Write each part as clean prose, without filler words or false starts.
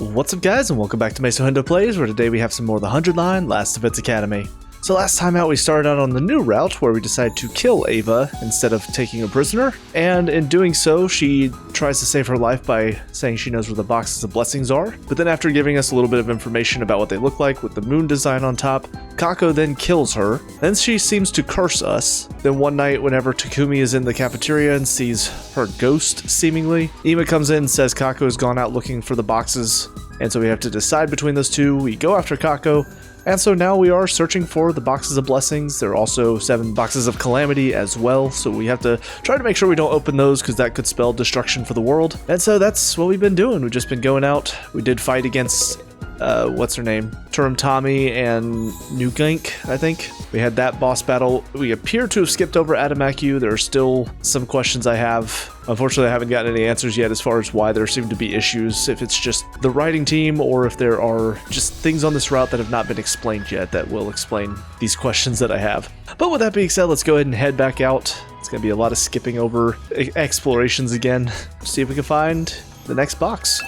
What's up guys, and welcome back to Mesa Hundo Plays, where today we have some more of the 100 line Last of Its Academy. So last time out we started out on the new route where we decided to kill Ava instead of taking a prisoner, and in doing so she tries to save her life by saying she knows where the boxes of blessings are, but then after giving us a little bit of information about what they look like with the moon design on top, Gaku then kills her. Then she seems to curse us. Then one night whenever Takumi is in the cafeteria and sees her ghost seemingly, Ima comes in and says Gaku has gone out looking for the boxes, and so we have to decide between those two. We go after Gaku. And so now we are searching for the boxes of blessings. There are also 7 boxes of calamity as well, so we have to try to make sure we don't open those because that could spell destruction for the world. And so that's what we've been doing. We've just been going out. We did fight against, what's her name? Turum Tommy and Nugank, I think. We had that boss battle. We appear to have skipped over Adamaku. There are still some questions I have. Unfortunately, I haven't gotten any answers yet as far as why there seem to be issues, if it's just the writing team or if there are just things on this route that have not been explained yet that will explain these questions that I have. But with that being said, let's go ahead and head back out. It's going to be a lot of skipping over explorations again. See if we can find the next box.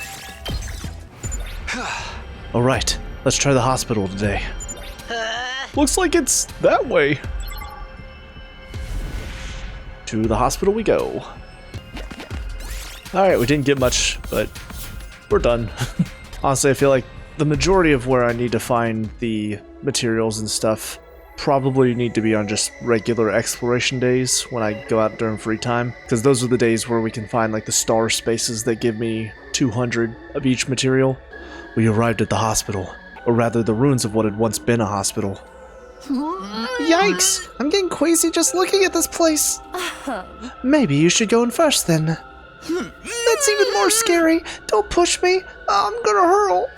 Alright, let's try the hospital today. Looks like it's that way. To the hospital we go. Alright, we didn't get much, but we're done. Honestly, I feel like the majority of where I need to find the materials and stuff probably need to be on just regular exploration days when I go out during free time, because those are the days where we can find like the star spaces that give me 200 of each material. We arrived at the hospital, or rather the ruins of what had once been a hospital. Yikes! I'm getting queasy just looking at this place. Maybe you should go in first then. That's even more scary. Don't push me. I'm gonna hurl.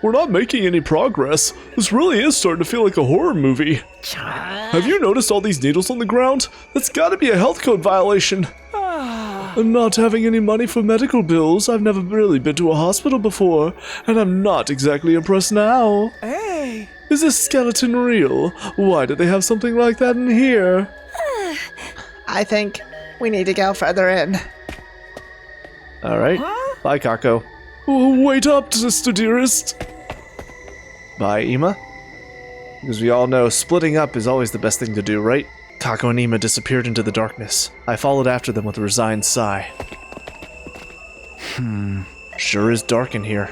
We're not making any progress. This really is starting to feel like a horror movie. Have you noticed all these needles on the ground? That's gotta be a health code violation. I'm not having any money for medical bills. I've never really been to a hospital before, and I'm not exactly impressed now. Hey. Is this skeleton real? Why do they have something like that in here? I think we need to go further in. Alright. Bye, Kako. Oh, wait up, sister dearest. Bye, Ima. Because we all know splitting up is always the best thing to do, right? Kako and Ima disappeared into the darkness. I followed after them with a resigned sigh. Sure is dark in here.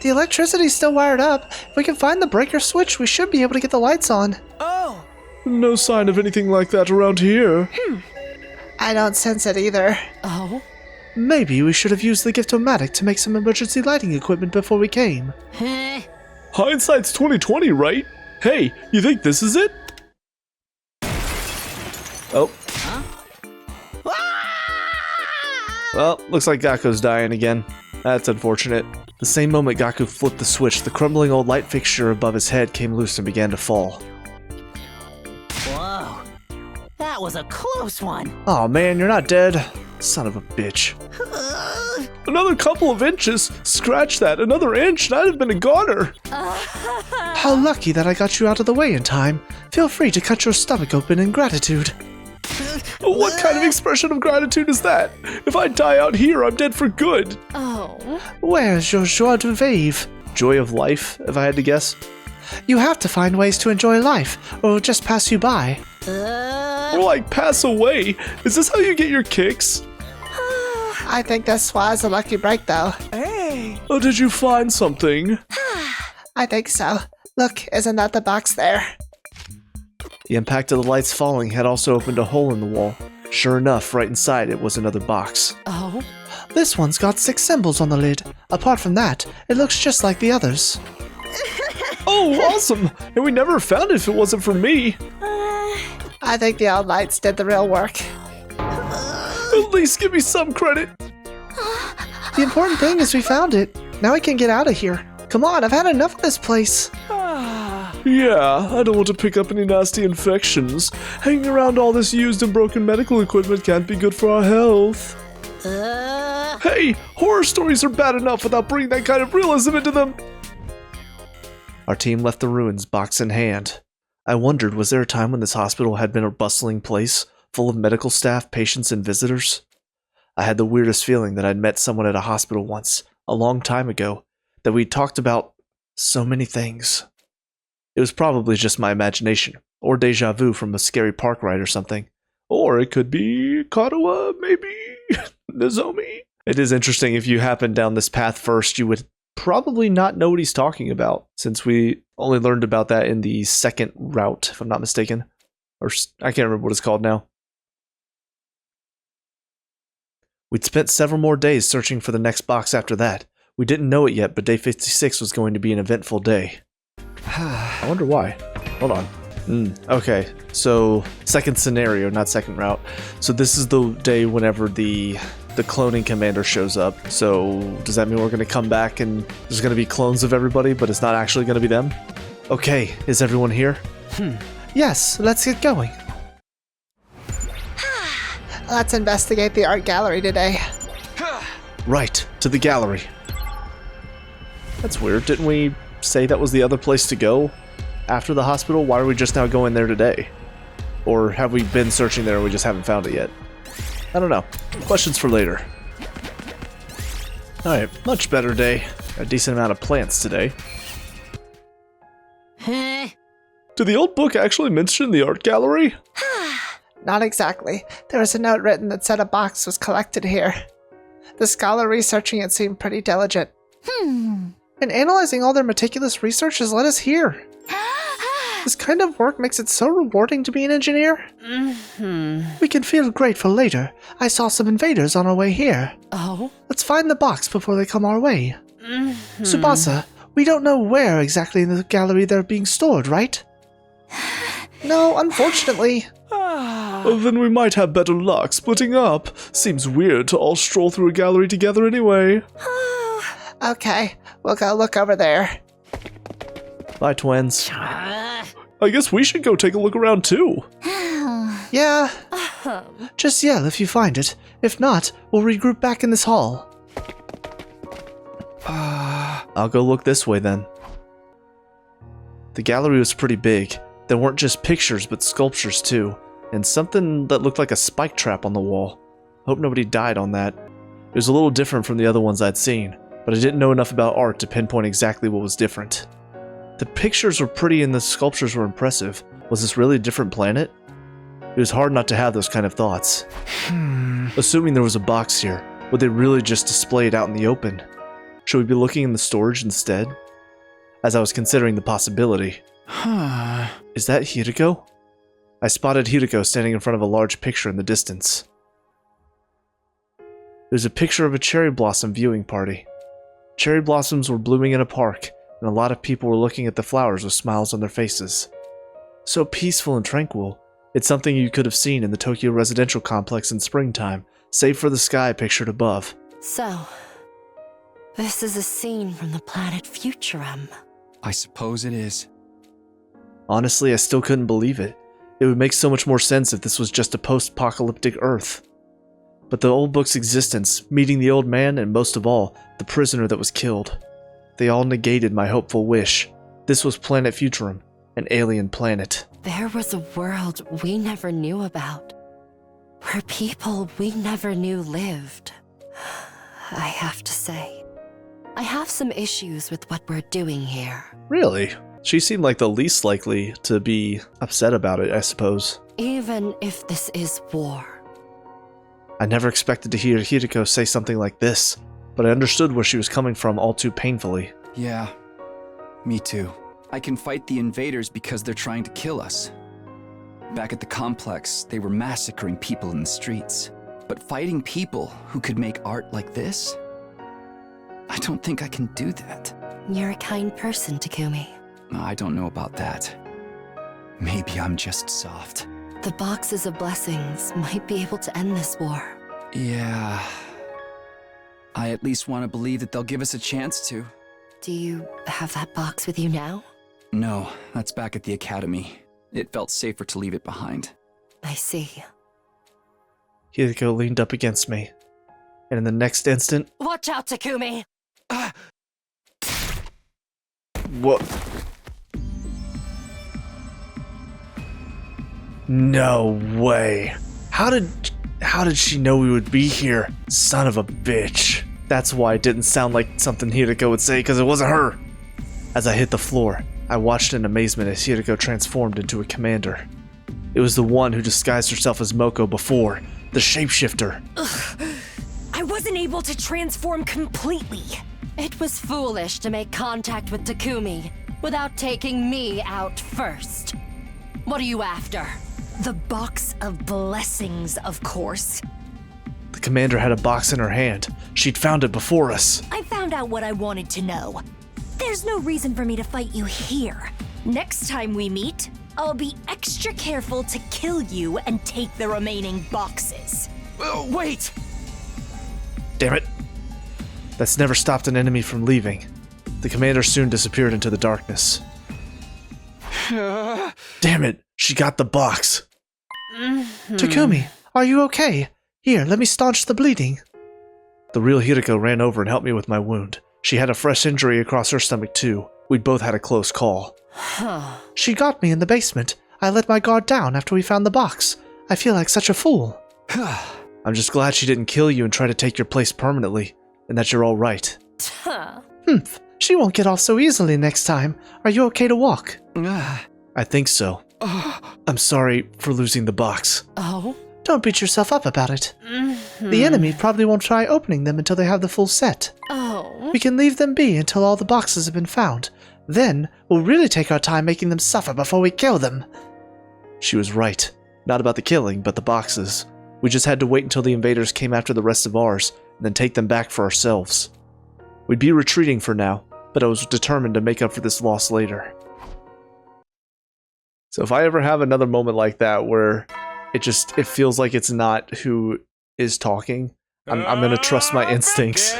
The electricity's still wired up. If we can find the breaker switch, we should be able to get the lights on. Oh! No sign of anything like that around here. I don't sense it either. Oh? Maybe we should have used the Gift-O-Matic to make some emergency lighting equipment before we came. Hindsight's 2020, right? Hey, you think this is it? Oh. Huh? Well, looks like Gaku's dying again. That's unfortunate. The same moment Gaku flipped the switch, the crumbling old light fixture above his head came loose and began to fall. Whoa. That was a close one. Aw man, you're not dead. Son of a bitch. Another couple of inches? Scratch that, another inch and I'd have been a goner. How lucky that I got you out of the way in time. Feel free to cut your stomach open in gratitude. What kind of expression of gratitude is that? If I die out here, I'm dead for good. Oh. Where's your joie de vivre? Joy of life, if I had to guess. You have to find ways to enjoy life, or it'll just pass you by. Or like pass away. Is this how you get your kicks? I think this was a lucky break, though. Hey. Oh, did you find something? I think so. Look, isn't that the box there? The impact of the lights falling had also opened a hole in the wall. Sure enough, right inside it was another box. Oh? This one's got 6 symbols on the lid. Apart from that, it looks just like the others. Oh, awesome! And we never found it if it wasn't for me. I think the old lights did the real work. At least give me some credit. The important thing is we found it. Now we can get out of here. Come on, I've had enough of this place. Yeah, I don't want to pick up any nasty infections. Hanging around all this used and broken medical equipment can't be good for our health. Hey, horror stories are bad enough without bringing that kind of realism into them. Our team left the ruins, box in hand. I wondered, was there a time when this hospital had been a bustling place, full of medical staff, patients, and visitors? I had the weirdest feeling that I'd met someone at a hospital once, a long time ago, that we talked about so many things. It was probably just my imagination, or deja vu from a scary park ride or something. Or it could be Katawa, maybe Nozomi. It is interesting, if you happen down this path first, you would probably not know what he's talking about, since we only learned about that in the second route, if I'm not mistaken. Or I can't remember what it's called now. We'd spent several more days searching for the next box after that. We didn't know it yet, but day 56 was going to be an eventful day. I wonder why. Hold on. Okay, so second scenario, not second route. So this is the day whenever the cloning commander shows up. So does that mean we're going to come back and there's going to be clones of everybody, but it's not actually going to be them? Okay, is everyone here? Yes, let's get going. Let's investigate the art gallery today. Right, to the gallery. That's weird. Didn't we say that was the other place to go after the hospital? Why are we just now going there today? Or have we been searching there and we just haven't found it yet? I don't know. Questions for later. Alright, much better day. A decent amount of plants today. Did the old book actually mention the art gallery? Not exactly. There was a note written that said a box was collected here. The scholar researching it seemed pretty diligent. And analyzing all their meticulous research has led us here. This kind of work makes it so rewarding to be an engineer. We can feel grateful later. I saw some invaders on our way here. Oh? Let's find the box before they come our way. Tsubasa, we don't know where exactly in the gallery they're being stored, right? No, unfortunately. Well, then we might have better luck splitting up. Seems weird to all stroll through a gallery together anyway. Okay, we'll go look over there. Bye, twins. I guess we should go take a look around too. Yeah. Just yell if you find it. If not, we'll regroup back in this hall. I'll go look this way then. The gallery was pretty big. There weren't just pictures, but sculptures too. And something that looked like a spike trap on the wall. Hope nobody died on that. It was a little different from the other ones I'd seen, but I didn't know enough about art to pinpoint exactly what was different. The pictures were pretty and the sculptures were impressive. Was this really a different planet? It was hard not to have those kind of thoughts. Assuming there was a box here, would they really just display it out in the open? Should we be looking in the storage instead? As I was considering the possibility. Is that Hiriko? I spotted Hiriko standing in front of a large picture in the distance. There's a picture of a cherry blossom viewing party. Cherry blossoms were blooming in a park, and a lot of people were looking at the flowers with smiles on their faces. So peaceful and tranquil. It's something you could have seen in the Tokyo residential complex in springtime, save for the sky pictured above. So, this is a scene from the planet Futurum. I suppose it is. Honestly, I still couldn't believe it. It would make so much more sense if this was just a post-apocalyptic Earth. But the old book's existence, meeting the old man, and most of all, the prisoner that was killed. They all negated my hopeful wish. This was Planet Futurum, an alien planet. There was a world we never knew about, where people we never knew lived. I have to say, I have some issues with what we're doing here. Really? She seemed like the least likely to be upset about it, I suppose. Even if this is war. I never expected to hear Hiriko say something like this, but I understood where she was coming from all too painfully. Yeah, me too. I can fight the invaders because they're trying to kill us. Back at the complex, they were massacring people in the streets. But fighting people who could make art like this? I don't think I can do that. You're a kind person, Takumi. I don't know about that. Maybe I'm just soft. The boxes of blessings might be able to end this war. Yeah. I at least want to believe that they'll give us a chance to. Do you have that box with you now? No, that's back at the academy. It felt safer to leave it behind. I see. Hiriko leaned up against me, and in the next instant... Watch out, Takumi! What? No way. How did she know we would be here? Son of a bitch. That's why it didn't sound like something Hiriko would say, because it wasn't her. As I hit the floor, I watched in amazement as Hiriko transformed into a commander. It was the one who disguised herself as Moko before, the shapeshifter. Ugh. I wasn't able to transform completely. It was foolish to make contact with Takumi without taking me out first. What are you after? The box of blessings, of course. The commander had a box in her hand. She'd found it before us. I found out what I wanted to know. There's no reason for me to fight you here. Next time we meet, I'll be extra careful to kill you and take the remaining boxes. Wait! Damn it. That's never stopped an enemy from leaving. The commander soon disappeared into the darkness. Damn it, she got the box. Takumi, are you okay? Here, let me staunch the bleeding. The real Hiriko ran over and helped me with my wound. She had a fresh injury across her stomach too. We'd both had a close call. She got me in the basement. I let my guard down after we found the box. I feel like such a fool. I'm just glad she didn't kill you and try to take your place permanently, and that you're all right. Humph, she won't get off so easily next time. Are you okay to walk? I think so. I'm sorry for losing the box. Oh? Don't beat yourself up about it. The enemy probably won't try opening them until they have the full set. Oh? We can leave them be until all the boxes have been found. Then, we'll really take our time making them suffer before we kill them. She was right. Not about the killing, but the boxes. We just had to wait until the invaders came after the rest of ours, and then take them back for ourselves. We'd be retreating for now, but I was determined to make up for this loss later. So if I ever have another moment like that where it feels like it's not who is talking, I'm gonna trust my instincts.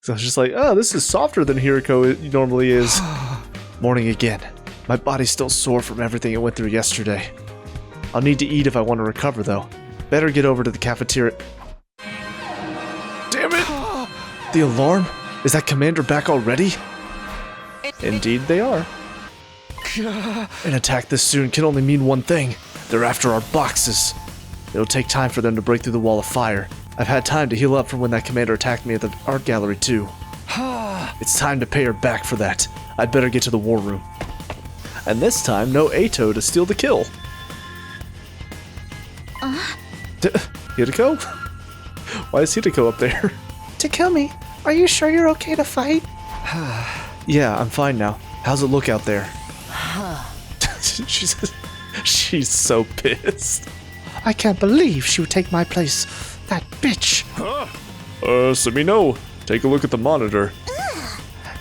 So I was just like, oh, this is softer than Hiriko normally is. Morning again. My body's still sore from everything it went through yesterday. I'll need to eat if I want to recover, though. Better get over to the cafeteria. Damn it! The alarm? Is that commander back already? Indeed they are. An attack this soon can only mean one thing. They're after our boxes. It'll take time for them to break through the wall of fire. I've had time to heal up from when that commander attacked me at the art gallery, too. It's time to pay her back for that. I'd better get to the war room. And this time, no Ato to steal the kill. Hiriko? Why is Hiriko up there? Takumi, are you sure you're okay to fight? Yeah, I'm fine now. How's it look out there? She's so pissed. I can't believe she would take my place. That bitch. Let me know. Take a look at the monitor.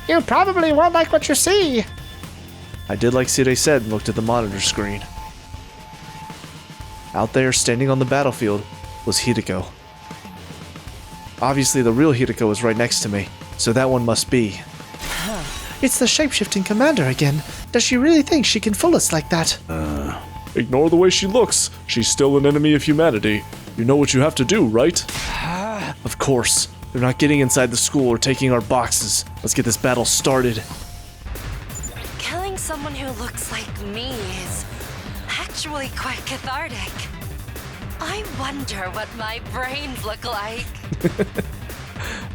You probably won't like what you see. I did like Sire said and looked at the monitor screen. Out there, standing on the battlefield, was Hiriko. Obviously, the real Hiriko was right next to me, so that one must be. It's the shapeshifting commander again. Does she really think she can fool us like that? Ignore the way she looks. She's still an enemy of humanity. You know what you have to do, right? Of course. They're not getting inside the school or taking our boxes. Let's get this battle started. Killing someone who looks like me is actually quite cathartic. I wonder what my brains look like.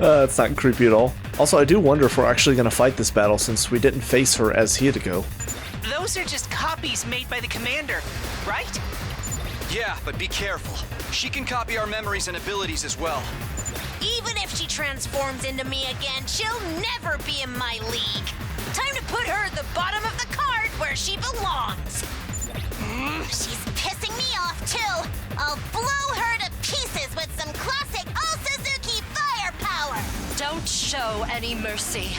It's not creepy at all. Also, I do wonder if we're actually going to fight this battle since we didn't face her as Hiriko. Those are just copies made by the commander, right? Yeah, but be careful. She can copy our memories and abilities as well. Even if she transforms into me again, she'll never be in my league. Time to put her at the bottom of the card where she belongs. She's pissing me off, too. I'll blow her to pieces with some classic All-Suzuki firepower. Don't show any mercy.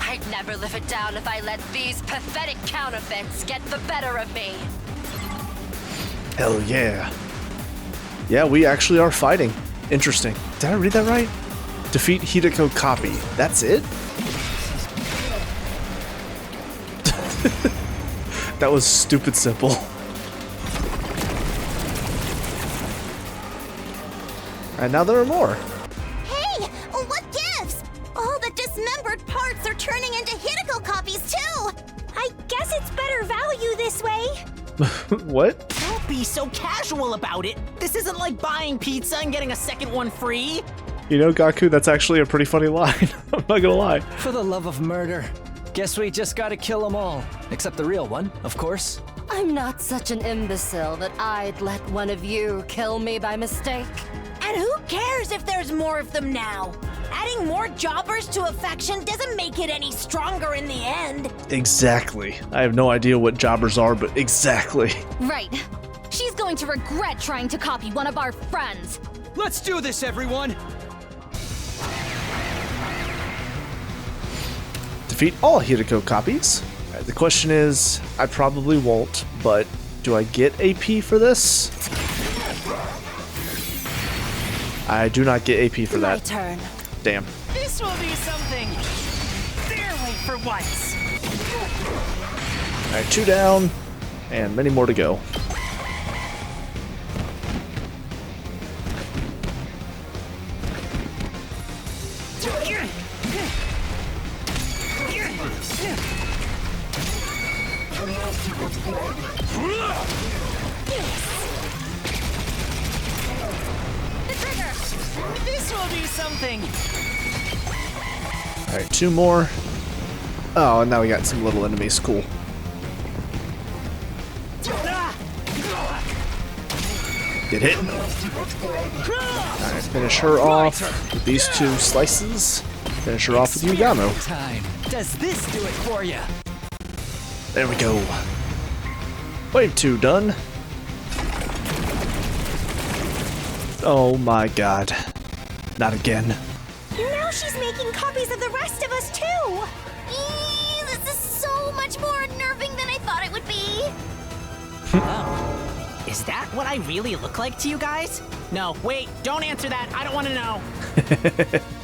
I'd never live it down if I let these pathetic counterfeits get the better of me. Hell yeah. Yeah, we actually are fighting. Interesting. Did I read that right? Defeat Hiriko copy. That's it? That was stupid simple. And now there are more. Hey, what gives? All the dismembered parts are turning into Hiriko copies, too. I guess it's better value this way. What? Don't be so casual about it. This isn't like buying pizza and getting a second one free. You know, Gaku, that's actually a pretty funny line. I'm not gonna lie. For the love of murder. Guess we just gotta kill them all. Except the real one, of course. I'm not such an imbecile that I'd let one of you kill me by mistake. And who cares if there's more of them now? Adding more jobbers to a faction doesn't make it any stronger in the end. Exactly. I have no idea what jobbers are, but exactly. Right. She's going to regret trying to copy one of our friends. Let's do this, everyone! Defeat all Hiriko copies. The question is, I probably won't, but do I get AP for this? I do not get AP for My that. turn. Damn. This will be something. Their way for once. Alright, 2 down, and many more to go. This will be something. Alright, 2 more. Oh, and now we got some little enemies. Cool. Get hit. Alright, finish her off with these 2 slices. Finish her off with Yugano. Time. Does this do it for you? There we go. Wave 2 done. Oh my god. Not again. Now she's making copies of the rest of us too! This is so much more unnerving than I thought it would be. Is that what I really look like to you guys? No, wait, don't answer that. I don't want to know.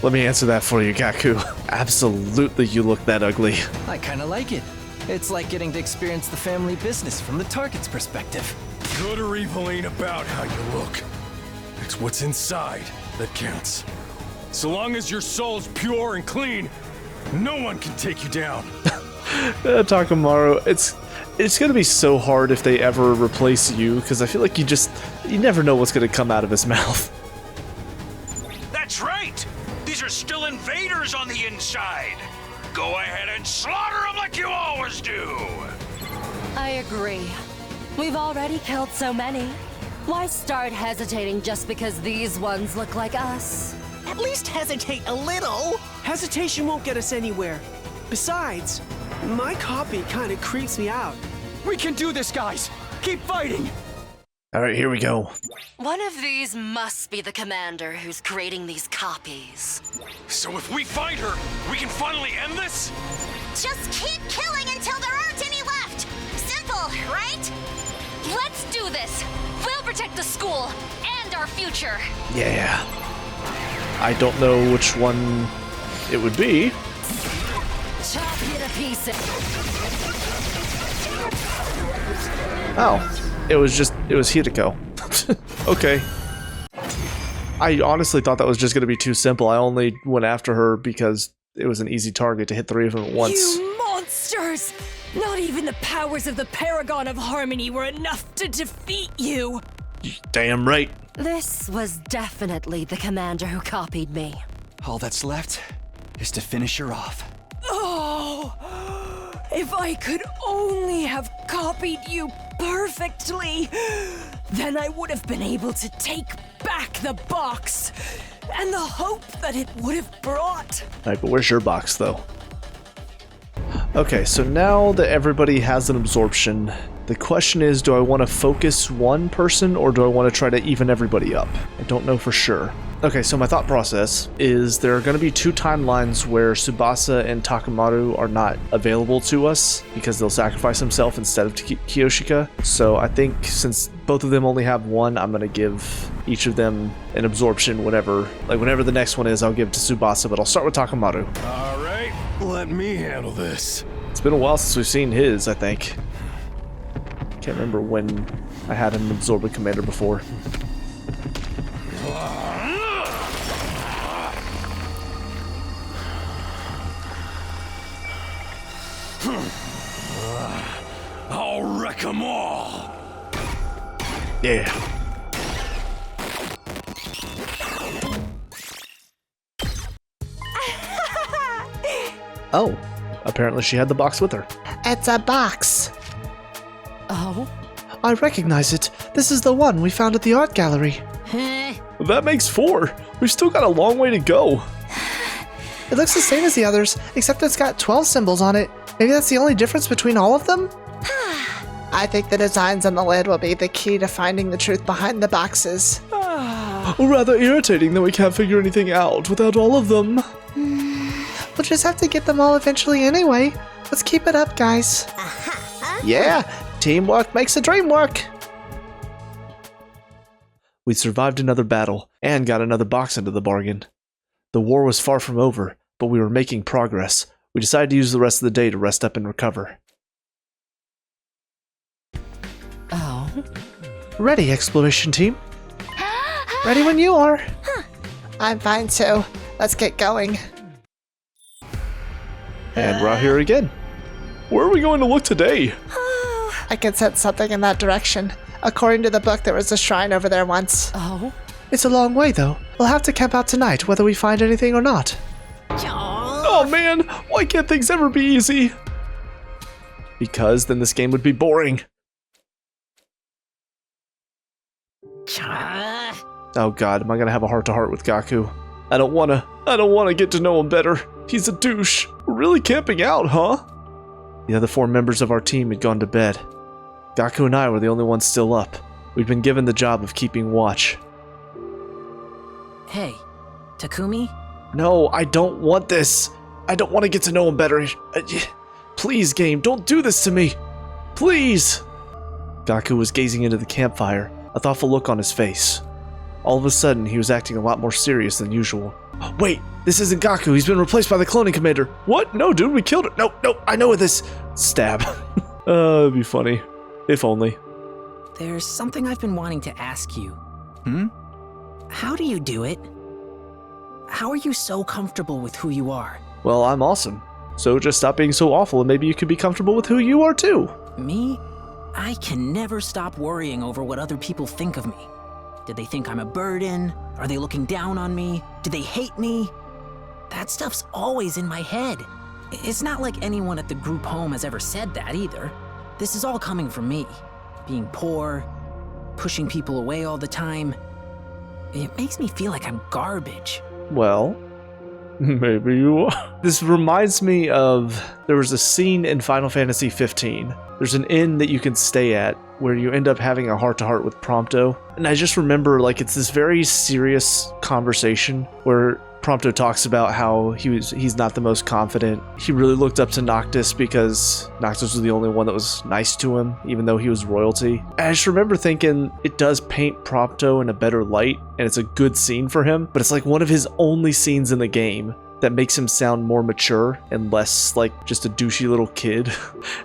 Let me answer that for you, Gaku. Absolutely, you look that ugly. I kinda like it. It's like getting to experience the family business from the target's perspective. Good or evil ain't about how you look. It's what's inside that counts. So long as your soul's pure and clean, no one can take you down. Takamaru, it's gonna be so hard if they ever replace you, because I feel like you never know what's gonna come out of his mouth. That's right! These are still invaders on the inside! Go ahead and slaughter them like you always do! I agree. We've already killed so many. Why start hesitating just because these ones look like us? At least hesitate a little. Hesitation won't get us anywhere. Besides, my copy kind of creeps me out. We can do this, guys! Keep fighting! Alright, here we go. One of these must be the commander who's creating these copies. So if we find her, we can finally end this? Just keep killing until there aren't any left. Simple, right? Let's do this. We'll protect the school and our future. Yeah. I don't know which one it would be. Chop you to pieces. Oh, it was Hiriko. Okay. I honestly thought that was just going to be too simple. I only went after her because it was an easy target to hit 3 of them at once. You monsters! Not even the powers of the Paragon of Harmony were enough to defeat you! Damn right. This was definitely the commander who copied me. All that's left is to finish her off. Oh! If I could only have copied you perfectly, then I would have been able to take back the box and the hope that it would have brought. Alright, but where's your box, though? Okay, so now that everybody has an absorption, the question is, do I want to focus one person or do I want to try to even everybody up? I don't know for sure. Okay, so my thought process is there are going to be 2 timelines where Tsubasa and Takamaru are not available to us because they'll sacrifice himself instead of Kiyoshika. So I think since both of them only have 1, I'm going to give each of them an absorption whenever the next one is, I'll give to Tsubasa, but I'll start with Takamaru. All right, let me handle this. It's been a while since we've seen his, I think. Can't remember when I had him absorb a commander before. I'll wreck 'em all. Yeah. Oh, apparently she had the box with her. It's a box. Oh? I recognize it. This is the one we found at the art gallery. That makes 4. We've still got a long way to go. It looks the same as the others, except it's got 12 symbols on it. Maybe that's the only difference between all of them? I think the designs on the lid will be the key to finding the truth behind the boxes. Rather irritating that we can't figure anything out without all of them. We'll just have to get them all eventually anyway. Let's keep it up, guys. Yeah, teamwork makes the dream work. We survived another battle and got another box into the bargain. The war was far from over, but we were making progress. We decided to use the rest of the day to rest up and recover. Oh? Ready, exploration team? Ready when you are. I'm fine too. Let's get going. And we're out here again. Where are we going to look today? I can sense something in that direction. According to the book, there was a shrine over there once. Oh? It's a long way, though. We'll have to camp out tonight, whether we find anything or not. Oh man, why can't things ever be easy? Because then this game would be boring. Oh god, am I gonna have a heart-to-heart with Gaku? I don't wanna get to know him better. He's a douche. We're really camping out, huh? The other 4 members of our team had gone to bed. Gaku and I were the only ones still up. We'd been given the job of keeping watch. Hey, Takumi? No, I don't want this. I don't want to get to know him better. Please, game, don't do this to me. Please. Gaku was gazing into the campfire, a thoughtful look on his face. All of a sudden, he was acting a lot more serious than usual. Wait, this isn't Gaku. He's been replaced by the cloning commander. What? No, dude, we killed her. No, I know this. Stab. It'd be funny. If only. There's something I've been wanting to ask you. How do you do it? How are you so comfortable with who you are? Well, I'm awesome. So just stop being so awful and maybe you could be comfortable with who you are too. Me? I can never stop worrying over what other people think of me. Did they think I'm a burden? Are they looking down on me? Do they hate me? That stuff's always in my head. It's not like anyone at the group home has ever said that either. This is all coming from me. Being poor, pushing people away all the time. It makes me feel like I'm garbage. Well, maybe you are. This reminds me of, there was a scene in Final Fantasy 15. There's an inn that you can stay at where you end up having a heart-to-heart with Prompto. And I just remember, like, it's this very serious conversation where Prompto talks about how he's not the most confident. He really looked up to Noctis because Noctis was the only one that was nice to him, even though he was royalty. And I just remember thinking it does paint Prompto in a better light, and it's a good scene for him, but it's like one of his only scenes in the game that makes him sound more mature and less like just a douchey little kid.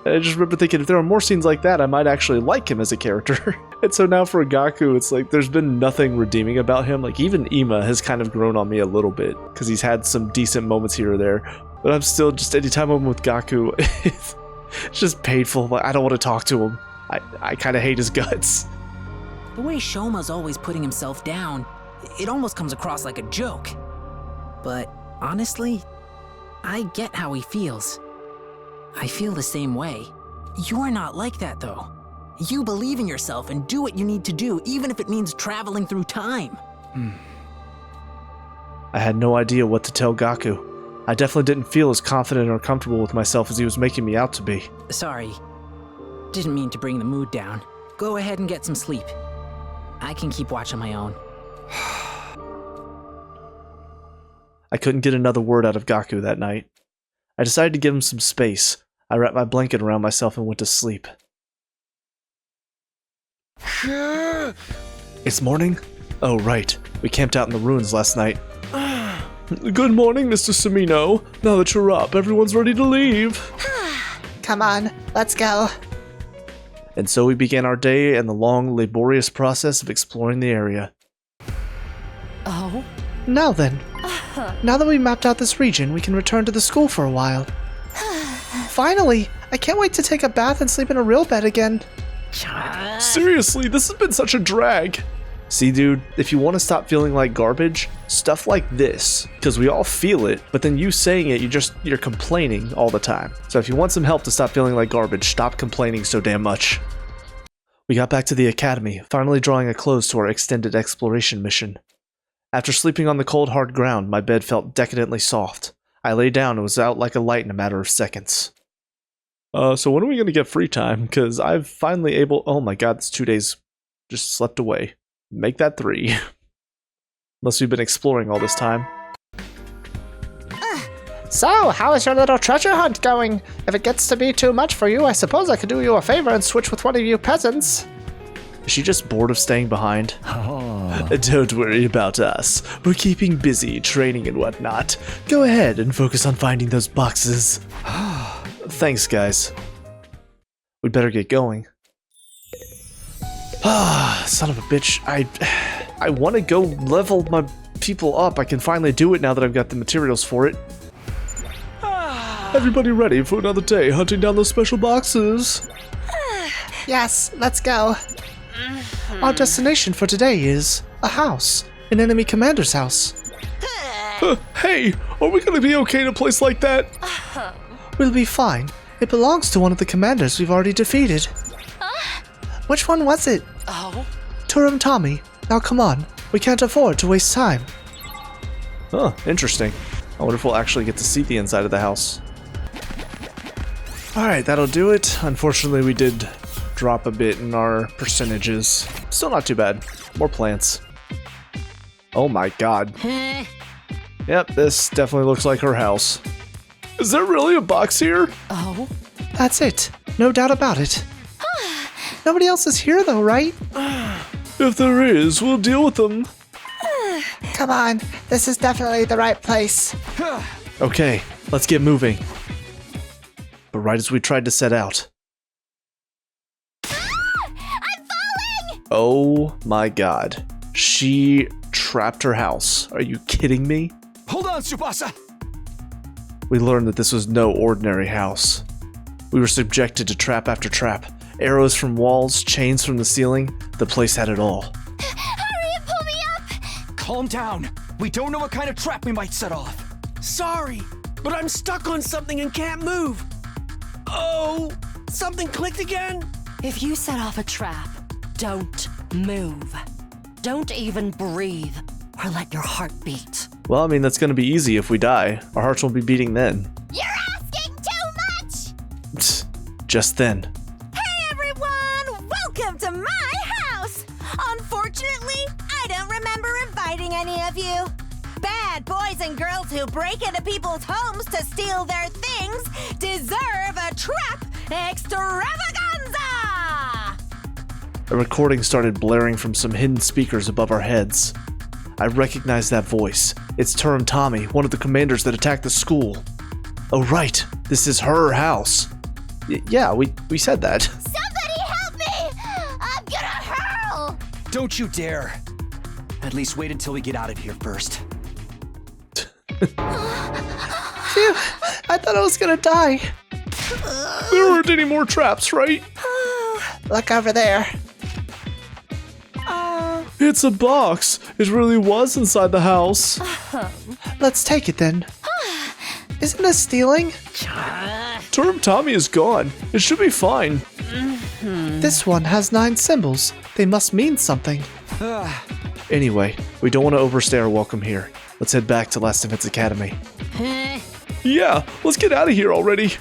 And I just remember thinking if there are more scenes like that, I might actually like him as a character. And so now for Gaku, it's like there's been nothing redeeming about him. Like even Ima has kind of grown on me a little bit because he's had some decent moments here or there. But I'm still just, anytime I'm with Gaku, it's just painful. Like, I don't want to talk to him. I kind of hate his guts. The way Shoma's always putting himself down, it almost comes across like a joke. But honestly, I get how he feels. I feel the same way. You're not like that, though. You believe in yourself and do what you need to do, even if it means traveling through time. I had no idea what to tell Gaku. I definitely didn't feel as confident or comfortable with myself as he was making me out to be. Sorry. Didn't mean to bring the mood down. Go ahead and get some sleep. I can keep watch on my own. I couldn't get another word out of Gaku that night. I decided to give him some space. I wrapped my blanket around myself and went to sleep. It's morning? Oh, right. We camped out in the ruins last night. Good morning, Mr. Samino. Now that you're up, everyone's ready to leave. Come on, let's go. And so we began our day and the long, laborious process of exploring the area. Oh? Now then. Now that we mapped out this region, we can return to the school for a while. Finally! I can't wait to take a bath and sleep in a real bed again. Seriously, this has been such a drag. See, dude, if you want to stop feeling like garbage, stuff like this, because we all feel it, but then you saying it, you're complaining all the time. So if you want some help to stop feeling like garbage, stop complaining so damn much. We got back to the academy, finally drawing a close to our extended exploration mission. After sleeping on the cold, hard ground, my bed felt decadently soft. I lay down and was out like a light in a matter of seconds. So when are we going to get free time? Because I've finally oh my god, it's 2 days just slept away. Make that 3. Unless we've been exploring all this time. So, how is your little treasure hunt going? If it gets to be too much for you, I suppose I could do you a favor and switch with one of you peasants. Is she just bored of staying behind? Don't worry about us. We're keeping busy, training and whatnot. Go ahead and focus on finding those boxes. Thanks, guys. We better get going. Son of a bitch. I want to go level my people up. I can finally do it now that I've got the materials for it. Everybody ready for another day hunting down those special boxes? Yes, let's go. Our destination for today is a house. An enemy commander's house. Hey, are we gonna be okay in a place like that? We'll be fine. It belongs to one of the commanders we've already defeated. Which one was it? Oh? Turum Tommy. Now come on. We can't afford to waste time. Huh, interesting. I wonder if we'll actually get to see the inside of the house. Alright, that'll do it. Unfortunately, we did drop a bit in our percentages. Still not too bad. More plants. Oh my god. Yep, this definitely looks like her house. Is there really a box here? Oh? That's it. No doubt about it. Nobody else is here though, right? If there is, we'll deal with them. Come on, this is definitely the right place. Okay, let's get moving. But right as we tried to set out. I'm falling! Oh my god. She trapped her house. Are you kidding me? Hold on, Tsubasa! We learned that this was no ordinary house. We were subjected to trap after trap. Arrows from walls, chains from the ceiling. The place had it all. Hurry and pull me up! Calm down. We don't know what kind of trap we might set off. Sorry, but I'm stuck on something and can't move. Oh, something clicked again? If you set off a trap, don't move. Don't even breathe or let your heart beat. Well, I mean, that's gonna be easy if we die. Our hearts won't be beating then. You're asking too much! Psst, just then. Hey everyone! Welcome to my house! Unfortunately, I don't remember inviting any of you. Bad boys and girls who break into people's homes to steal their things deserve a trap extravaganza! A recording started blaring from some hidden speakers above our heads. I recognized that voice. It's Turum Tommy, one of the commanders that attacked the school. Oh right, this is her house. Yeah, we said that. Somebody help me! I'm gonna hurl! Don't you dare. At least wait until we get out of here first. Phew, I thought I was gonna die. There aren't any more traps, right? Look over there. It's a box. It really was inside the house. Let's take it then. Isn't this stealing? Turum Tommy is gone. It should be fine. This one has 9 symbols. They must mean something. Anyway, we don't want to overstay our welcome here. Let's head back to Last Events Academy. Yeah, let's get out of here already.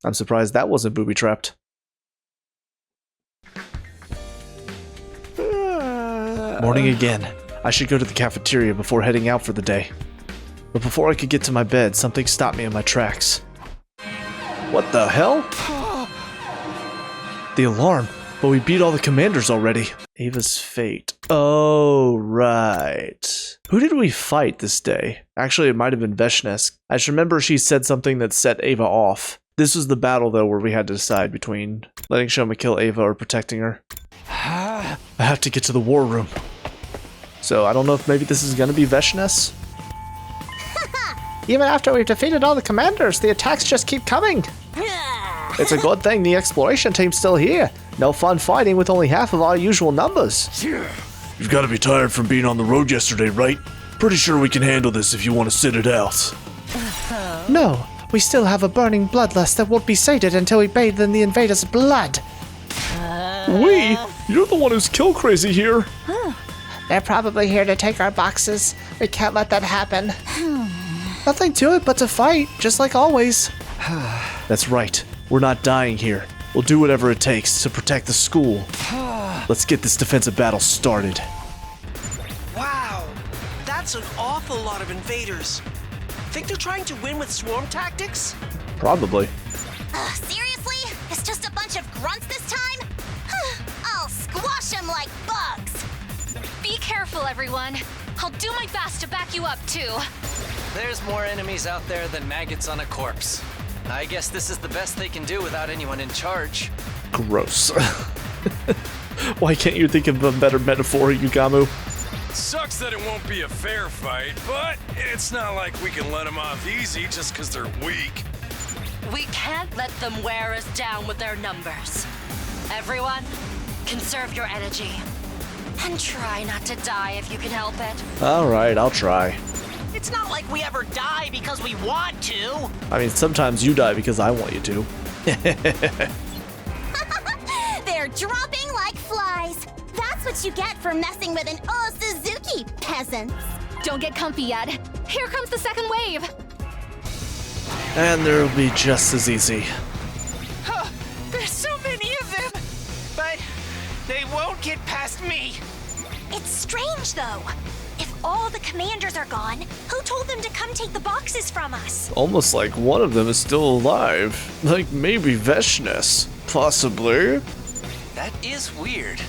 I'm surprised that wasn't booby-trapped. Morning again. I should go to the cafeteria before heading out for the day. But before I could get to my bed, something stopped me in my tracks. What the hell? The alarm. But we beat all the commanders already. Ava's fate. Oh, right. Who did we fight this day? Actually, it might have been Veshnesk. I just remember she said something that set Ava off. This was the battle, though, where we had to decide between letting Shoma kill Ava or protecting her. I have to get to the war room. So I don't know if maybe this is going to be Veshnesk. Even after we've defeated all the commanders, the attacks just keep coming. It's a good thing the exploration team's still here. No fun fighting with only half of our usual numbers. You've got to be tired from being on the road yesterday, right? Pretty sure we can handle this if you want to sit it out. No, we still have a burning bloodlust that won't be sated until we bathe in the invaders' blood. We? You're the one who's kill crazy here. They're probably here to take our boxes. We can't let that happen. Nothing to it but to fight, just like always. That's right. We're not dying here. We'll do whatever it takes to protect the school. Let's get this defensive battle started. Wow, that's an awful lot of invaders. Think they're trying to win with swarm tactics? Probably. Seriously? It's just a bunch of grunts this time? I'll squash them like bugs. Be careful, everyone. I'll do my best to back you up, too. There's more enemies out there than maggots on a corpse. I guess this is the best they can do without anyone in charge. Gross. Why can't you think of a better metaphor, Yugamu? Sucks that it won't be a fair fight, but it's not like we can let them off easy just because they're weak. We can't let them wear us down with their numbers. Everyone, conserve your energy. And try not to die if you can help it. Alright, I'll try. It's not like we ever die because we want to. I mean, sometimes you die because I want you to. They're dropping like flies. That's what you get for messing with an Suzuki, peasants. Don't get comfy yet. Here comes the second wave. And there'll be just as easy. There's so many of them! But they won't get past me. It's strange, though. If all the commanders are gone, who told them to come take the boxes from us? Almost like one of them is still alive. Like maybe Veshness. Possibly. That is weird.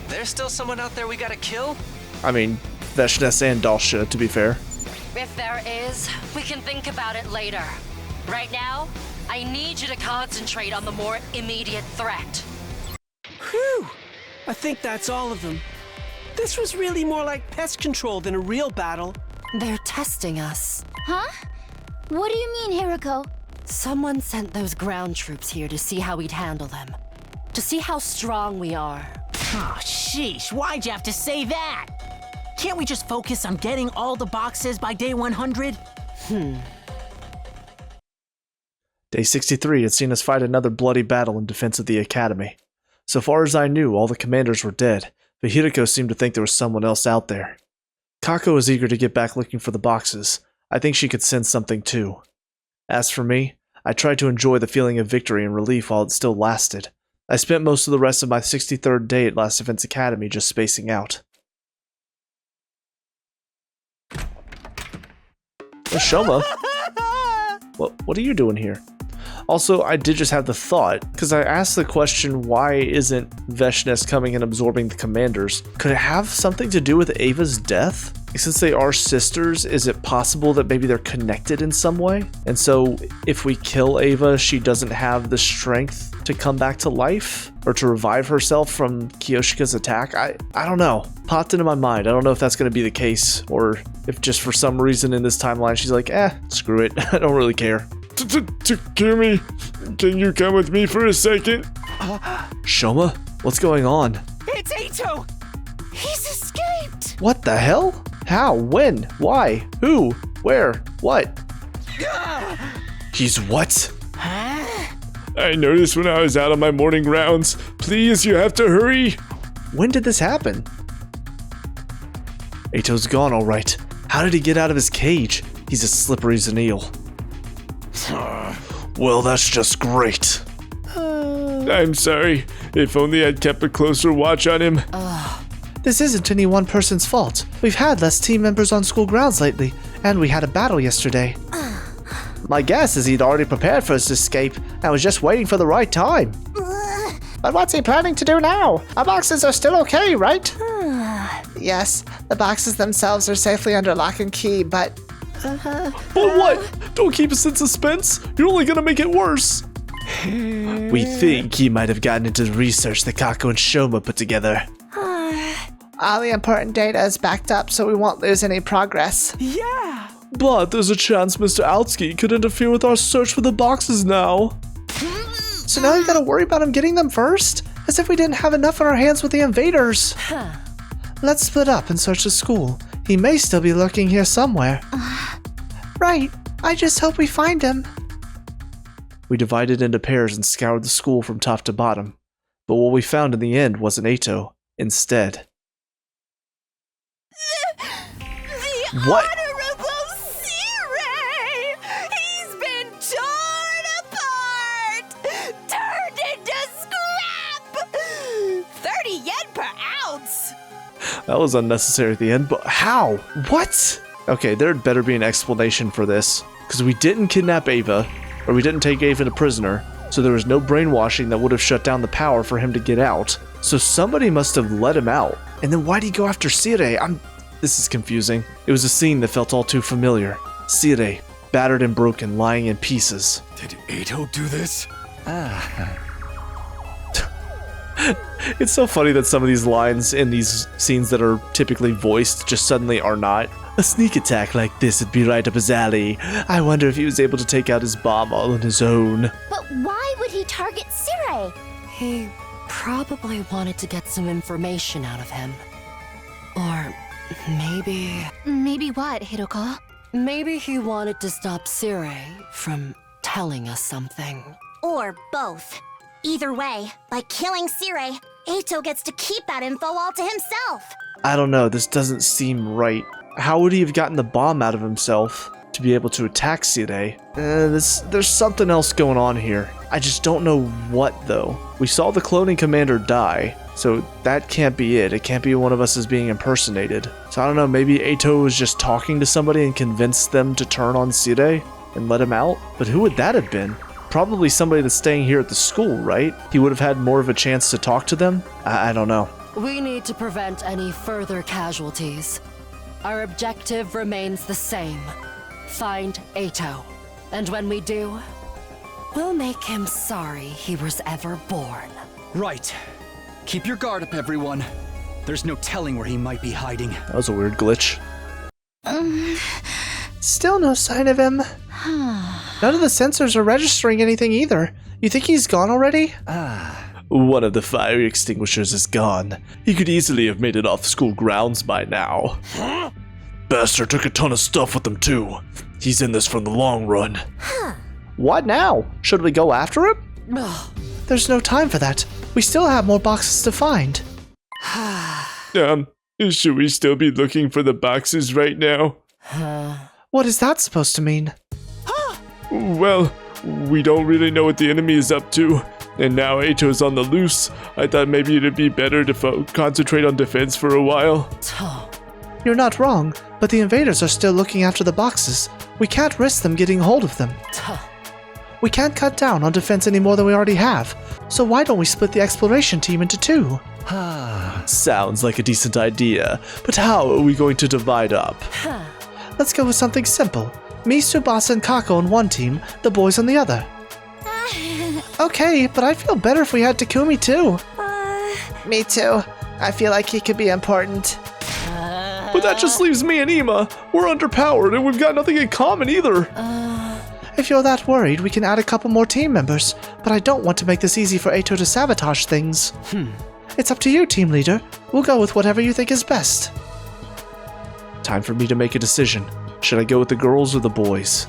There's still someone out there we gotta kill? I mean, Veshness and Dalsha, to be fair. If there is, we can think about it later. Right now, I need you to concentrate on the more immediate threat. Whew! I think that's all of them. This was really more like pest control than a real battle. They're testing us. Huh? What do you mean, Hiroko? Someone sent those ground troops here to see how we'd handle them. To see how strong we are. Oh, sheesh, why'd you have to say that? Can't we just focus on getting all the boxes by day 100? Day 63 had seen us fight another bloody battle in defense of the academy. So far as I knew, all the commanders were dead, but Hiroko seemed to think there was someone else out there. Kako was eager to get back looking for the boxes. I think she could sense something too. As for me, I tried to enjoy the feeling of victory and relief while it still lasted. I spent most of the rest of my 63rd day at Last Defense Academy just spacing out. Shoma? What are you doing here? Also, I did just have the thought, because I asked the question, why isn't Veshness coming and absorbing the commanders? Could it have something to do with Ava's death? Since they are sisters, is it possible that maybe they're connected in some way? And so, if we kill Ava, she doesn't have the strength to come back to life? Or to revive herself from Kiyoshika's attack? I don't know. Popped into my mind. I don't know if that's going to be the case, or if just for some reason in this timeline she's like, screw it. I don't really care. Takumi, can you come with me for a second? Shoma, what's going on? It's Ito! He's escaped! What the hell? How? When? Why? Who? Where? What? He's what? I noticed when I was out on my morning rounds. Please, you have to hurry. When did this happen? Ito's gone, all right. How did he get out of his cage? He's as slippery as an eel. Well, that's just great. I'm sorry. If only I'd kept a closer watch on him. This isn't any one person's fault. We've had less team members on school grounds lately, and we had a battle yesterday. My guess is he'd already prepared for his escape and was just waiting for the right time. But what's he planning to do now? Our boxes are still okay, right? Yes, the boxes themselves are safely under lock and key, but... But what? Don't keep us in suspense. You're only gonna make it worse. We think he might have gotten into the research that Kako and Shoma put together. All the important data is backed up, so we won't lose any progress. Yeah! But there's a chance Mr. Altsky could interfere with our search for the boxes now. So now you gotta worry about him getting them first? As if we didn't have enough on our hands with the invaders. Let's split up and search the school. He may still be lurking here somewhere. Right. I just hope we find him. We divided into pairs and scoured the school from top to bottom. But what we found in the end wasn't Eito. Instead. What? Honorable Sirei! He's been torn apart! Turned into scrap! 30 yen per ounce! That was unnecessary at the end, but how? What? Okay, there'd better be an explanation for this. Because we didn't kidnap Ava, or we didn't take Ava a prisoner, so there was no brainwashing that would have shut down the power for him to get out. So somebody must have let him out. And then why'd he go after Sirei? This is confusing. It was a scene that felt all too familiar. Sirei, battered and broken, lying in pieces. Did Eito do this? It's so funny that some of these lines in these scenes that are typically voiced just suddenly are not. A sneak attack like this would be right up his alley. I wonder if he was able to take out his bomb all on his own. But why would he target Sirei? He probably wanted to get some information out of him. Or maybe... Maybe what, Hiroko? Maybe he wanted to stop Sirei from telling us something. Or both. Either way, by killing Sirei, Eito gets to keep that info all to himself. I don't know, this doesn't seem right. How would he have gotten the bomb out of himself to be able to attack Sirei? There's something else going on here. I just don't know what, though. We saw the cloning commander die, so that can't be it. It can't be one of us as being impersonated. So I don't know, maybe Eito was just talking to somebody and convinced them to turn on Sirei and let him out? But who would that have been? Probably somebody that's staying here at the school, right? He would have had more of a chance to talk to them? I don't know. We need to prevent any further casualties. Our objective remains the same. Find Eito. And when we do, we'll make him sorry he was ever born. Right. Keep your guard up, everyone. There's no telling where he might be hiding. That was a weird glitch. Still no sign of him. None of the sensors are registering anything either. You think he's gone already? One of the fire extinguishers is gone. He could easily have made it off school grounds by now. Bastard took a ton of stuff with him too. He's in this for the long run. What now? Should we go after him? There's no time for that. We still have more boxes to find. Should we still be looking for the boxes right now? What is that supposed to mean? Well, we don't really know what the enemy is up to, and now Eito's on the loose. I thought maybe it'd be better to concentrate on defense for a while. You're not wrong, but the invaders are still looking after the boxes. We can't risk them getting hold of them. We can't cut down on defense any more than we already have, so why don't we split the exploration team into two? Sounds like a decent idea, but how are we going to divide up? Let's go with something simple. Me, Tsubasa, and Kako on one team, the boys on the other. Okay, but I feel better if we had Takumi too. Me too. I feel like he could be important. But that just leaves me and Ima. We're underpowered and we've got nothing in common either. If you're that worried, we can add a couple more team members, but I don't want to make this easy for Eito to sabotage things. It's up to you, team leader. We'll go with whatever you think is best. Time for me to make a decision. Should I go with the girls or the boys?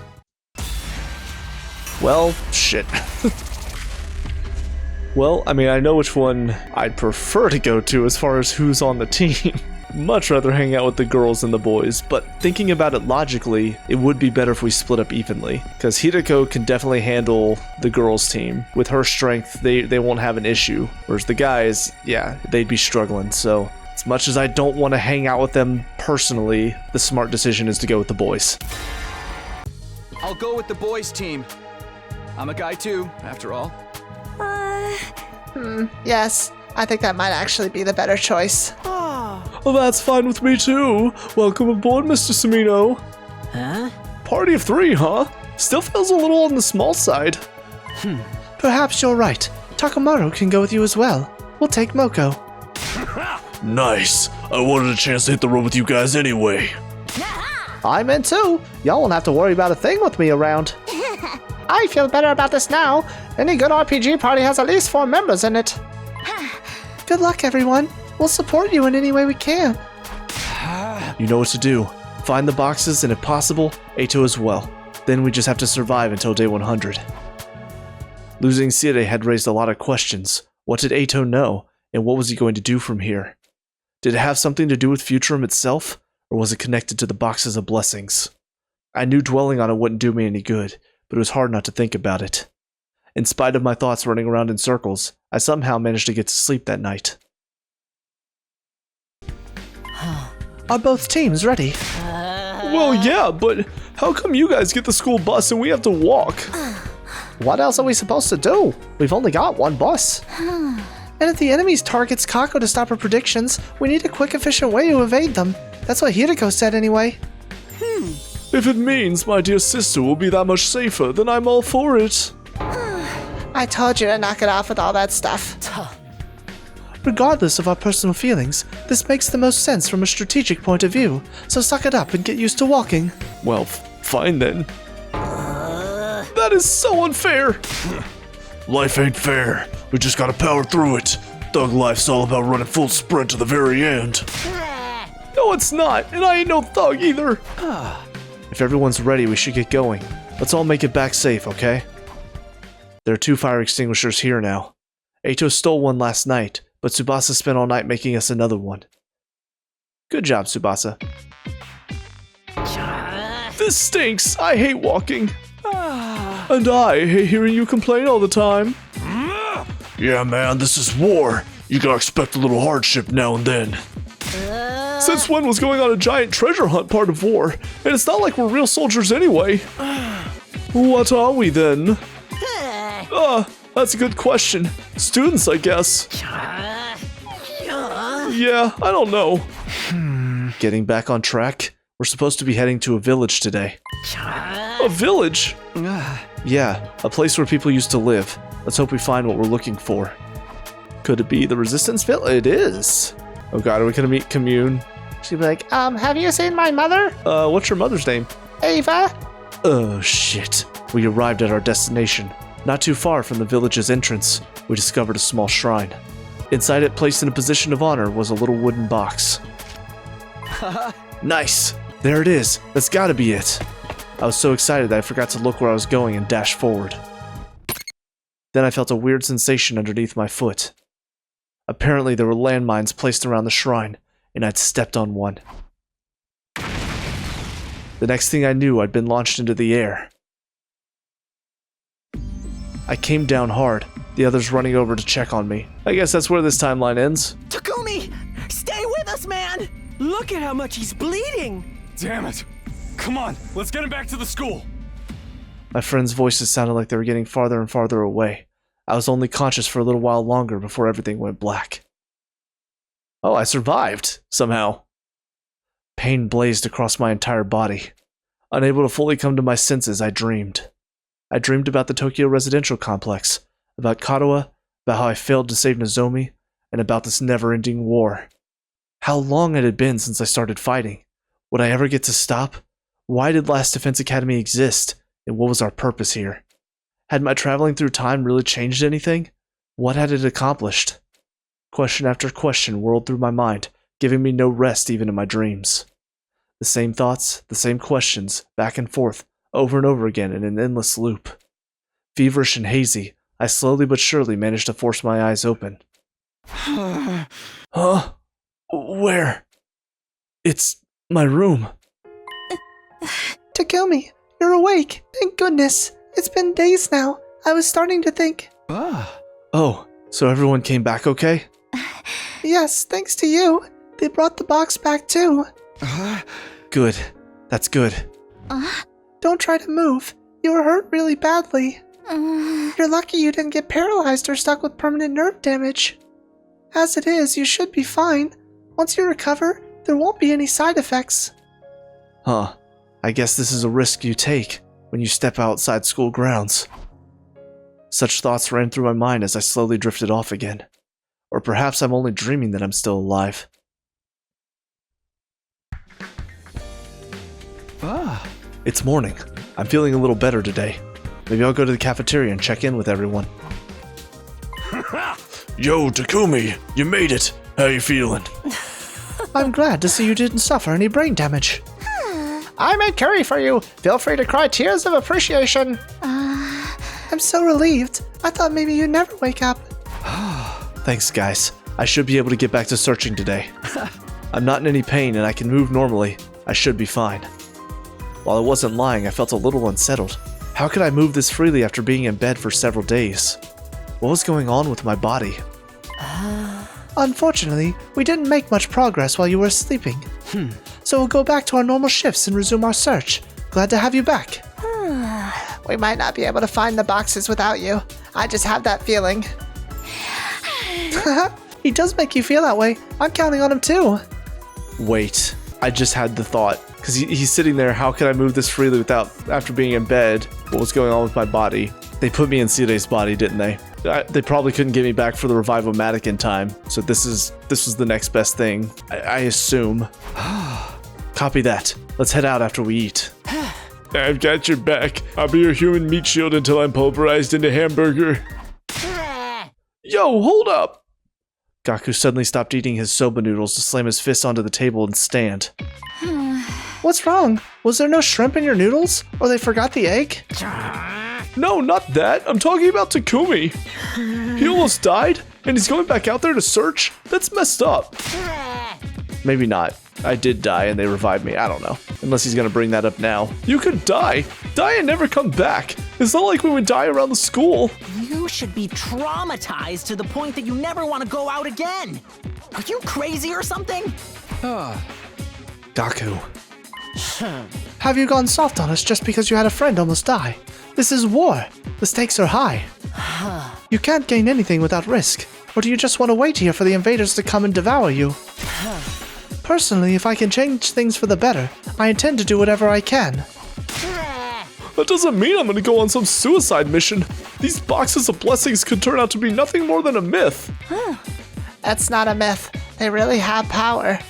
Well, shit. Well, I mean, I know which one I'd prefer to go to as far as who's on the team. Much rather hang out with the girls than the boys, but thinking about it logically, it would be better if we split up evenly, because Hiroko can definitely handle the girls' team. With her strength, they won't have an issue, whereas the guys, yeah, they'd be struggling, so as much as I don't want to hang out with them personally, the smart decision is to go with the boys. I'll go with the boys' team. I'm a guy too, after all. Yes, I think that might actually be the better choice. Well, that's fine with me too. Welcome aboard, Mr. Samino. Huh? Party of 3, huh? Still feels a little on the small side. Perhaps you're right. Takamaru can go with you as well. We'll take Moko. Nice. I wanted a chance to hit the road with you guys anyway. I'm in too. Y'all won't have to worry about a thing with me around. I feel better about this now. Any good RPG party has at least 4 members in it. Good luck, everyone. We'll support you in any way we can. You know what to do. Find the boxes and if possible, Eito as well. Then we just have to survive until day 100. Losing Sire had raised a lot of questions. What did Eito know, and what was he going to do from here? Did it have something to do with Futurum itself, or was it connected to the boxes of blessings? I knew dwelling on it wouldn't do me any good, but it was hard not to think about it. In spite of my thoughts running around in circles, I somehow managed to get to sleep that night. Are both teams ready? Well, yeah, but how come you guys get the school bus and we have to walk? What else are we supposed to do? We've only got one bus. And if the enemy's targets Gaku to stop her predictions, we need a quick, efficient way to evade them. That's what Hiriko said anyway. If it means my dear sister will be that much safer, then I'm all for it. I told you to knock it off with all that stuff. Regardless of our personal feelings, this makes the most sense from a strategic point of view, so suck it up and get used to walking. Well, fine then. That is so unfair! Life ain't fair. We just gotta power through it. Thug life's all about running full sprint to the very end. No, it's not, and I ain't no thug either. If everyone's ready, we should get going. Let's all make it back safe, okay? There are 2 fire extinguishers here now. Eito stole one last night, but Tsubasa spent all night making us another one. Good job, Tsubasa. This stinks! I hate walking. And I hate hearing you complain all the time. Yeah, man, this is war. You gotta expect a little hardship now and then. Since when was going on a giant treasure hunt part of war? And it's not like we're real soldiers anyway. What are we then? That's a good question. Students, I guess. Yeah, I don't know. Getting back on track, we're supposed to be heading to a village today. A village? Yeah, a place where people used to live. Let's hope we find what we're looking for. Could it be the Resistance Village? It is. Oh god, are we gonna meet Commune? She'd be like, have you seen my mother? What's your mother's name? Ava? Oh shit. We arrived at our destination. Not too far from the village's entrance, we discovered a small shrine. Inside it, placed in a position of honor, was a little wooden box. Nice! There it is. That's gotta be it. I was so excited that I forgot to look where I was going and dashed forward. Then I felt a weird sensation underneath my foot. Apparently there were landmines placed around the shrine, and I'd stepped on one. The next thing I knew, I'd been launched into the air. I came down hard, the others running over to check on me. I guess that's where this timeline ends. Takumi! Stay with us, man! Look at how much he's bleeding! Damn it! Come on, let's get him back to the school! My friends' voices sounded like they were getting farther and farther away. I was only conscious for a little while longer before everything went black. Oh, I survived, somehow. Pain blazed across my entire body. Unable to fully come to my senses, I dreamed. I dreamed about the Tokyo residential complex, about Katawa, about how I failed to save Nozomi, and about this never-ending war. How long it had been since I started fighting. Would I ever get to stop? Why did Last Defense Academy exist, and what was our purpose here? Had my traveling through time really changed anything? What had it accomplished? Question after question whirled through my mind, giving me no rest even in my dreams. The same thoughts, the same questions, back and forth, over and over again in an endless loop. Feverish and hazy, I slowly but surely managed to force my eyes open. Huh? Where? It's my room. Takumi, you're awake. Thank goodness. It's been days now. I was starting to think. Oh, so everyone came back okay? Yes, thanks to you. They brought the box back too. Good. That's good. Don't try to move. You were hurt really badly. You're lucky you didn't get paralyzed or stuck with permanent nerve damage. As it is, you should be fine. Once you recover, there won't be any side effects. Huh. I guess this is a risk you take when you step outside school grounds. Such thoughts ran through my mind as I slowly drifted off again. Or perhaps I'm only dreaming that I'm still alive. It's morning. I'm feeling a little better today. Maybe I'll go to the cafeteria and check in with everyone. Yo, Takumi, you made it. How you feeling? I'm glad to see you didn't suffer any brain damage. I made curry for you. Feel free to cry tears of appreciation. I'm so relieved. I thought maybe you'd never wake up. Thanks, guys. I should be able to get back to searching today. I'm not in any pain and I can move normally. I should be fine. While I wasn't lying, I felt a little unsettled. How could I move this freely after being in bed for several days? What was going on with my body? Unfortunately, we didn't make much progress while you were sleeping. So we'll go back to our normal shifts and resume our search. Glad to have you back. We might not be able to find the boxes without you. I just have that feeling. He does make you feel that way. I'm counting on him too. Wait, I just had the thought. Because he's sitting there, how could I move this freely after being in bed? What was going on with my body? They put me in Sire's body, didn't they? They probably couldn't get me back for the Revive-O-Matic in time. So this was the next best thing, I assume. Copy that. Let's head out after we eat. I've got your back. I'll be your human meat shield until I'm pulverized into hamburger. Yo, hold up! Gaku suddenly stopped eating his soba noodles to slam his fist onto the table and stand. What's wrong? Was there no shrimp in your noodles? Or they forgot the egg? No, not that. I'm talking about Takumi. He almost died, and he's going back out there to search? That's messed up. Maybe not. I did die and they revived me. I don't know. Unless he's gonna bring that up now. You could die. Die and never come back. It's not like we would die around the school. You should be traumatized to the point that you never want to go out again. Are you crazy or something? Gaku. Have you gone soft on us just because you had a friend almost die? This is war. The stakes are high. You can't gain anything without risk. Or do you just want to wait here for the invaders to come and devour you? Personally, if I can change things for the better, I intend to do whatever I can. That doesn't mean I'm gonna go on some suicide mission. These boxes of blessings could turn out to be nothing more than a myth. That's not a myth. They really have power.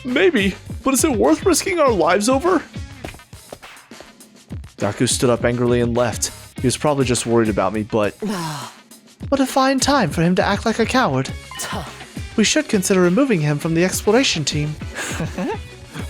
Maybe, but is it worth risking our lives over? Gaku stood up angrily and left. He was probably just worried about me, but... What a fine time for him to act like a coward. We should consider removing him from the exploration team.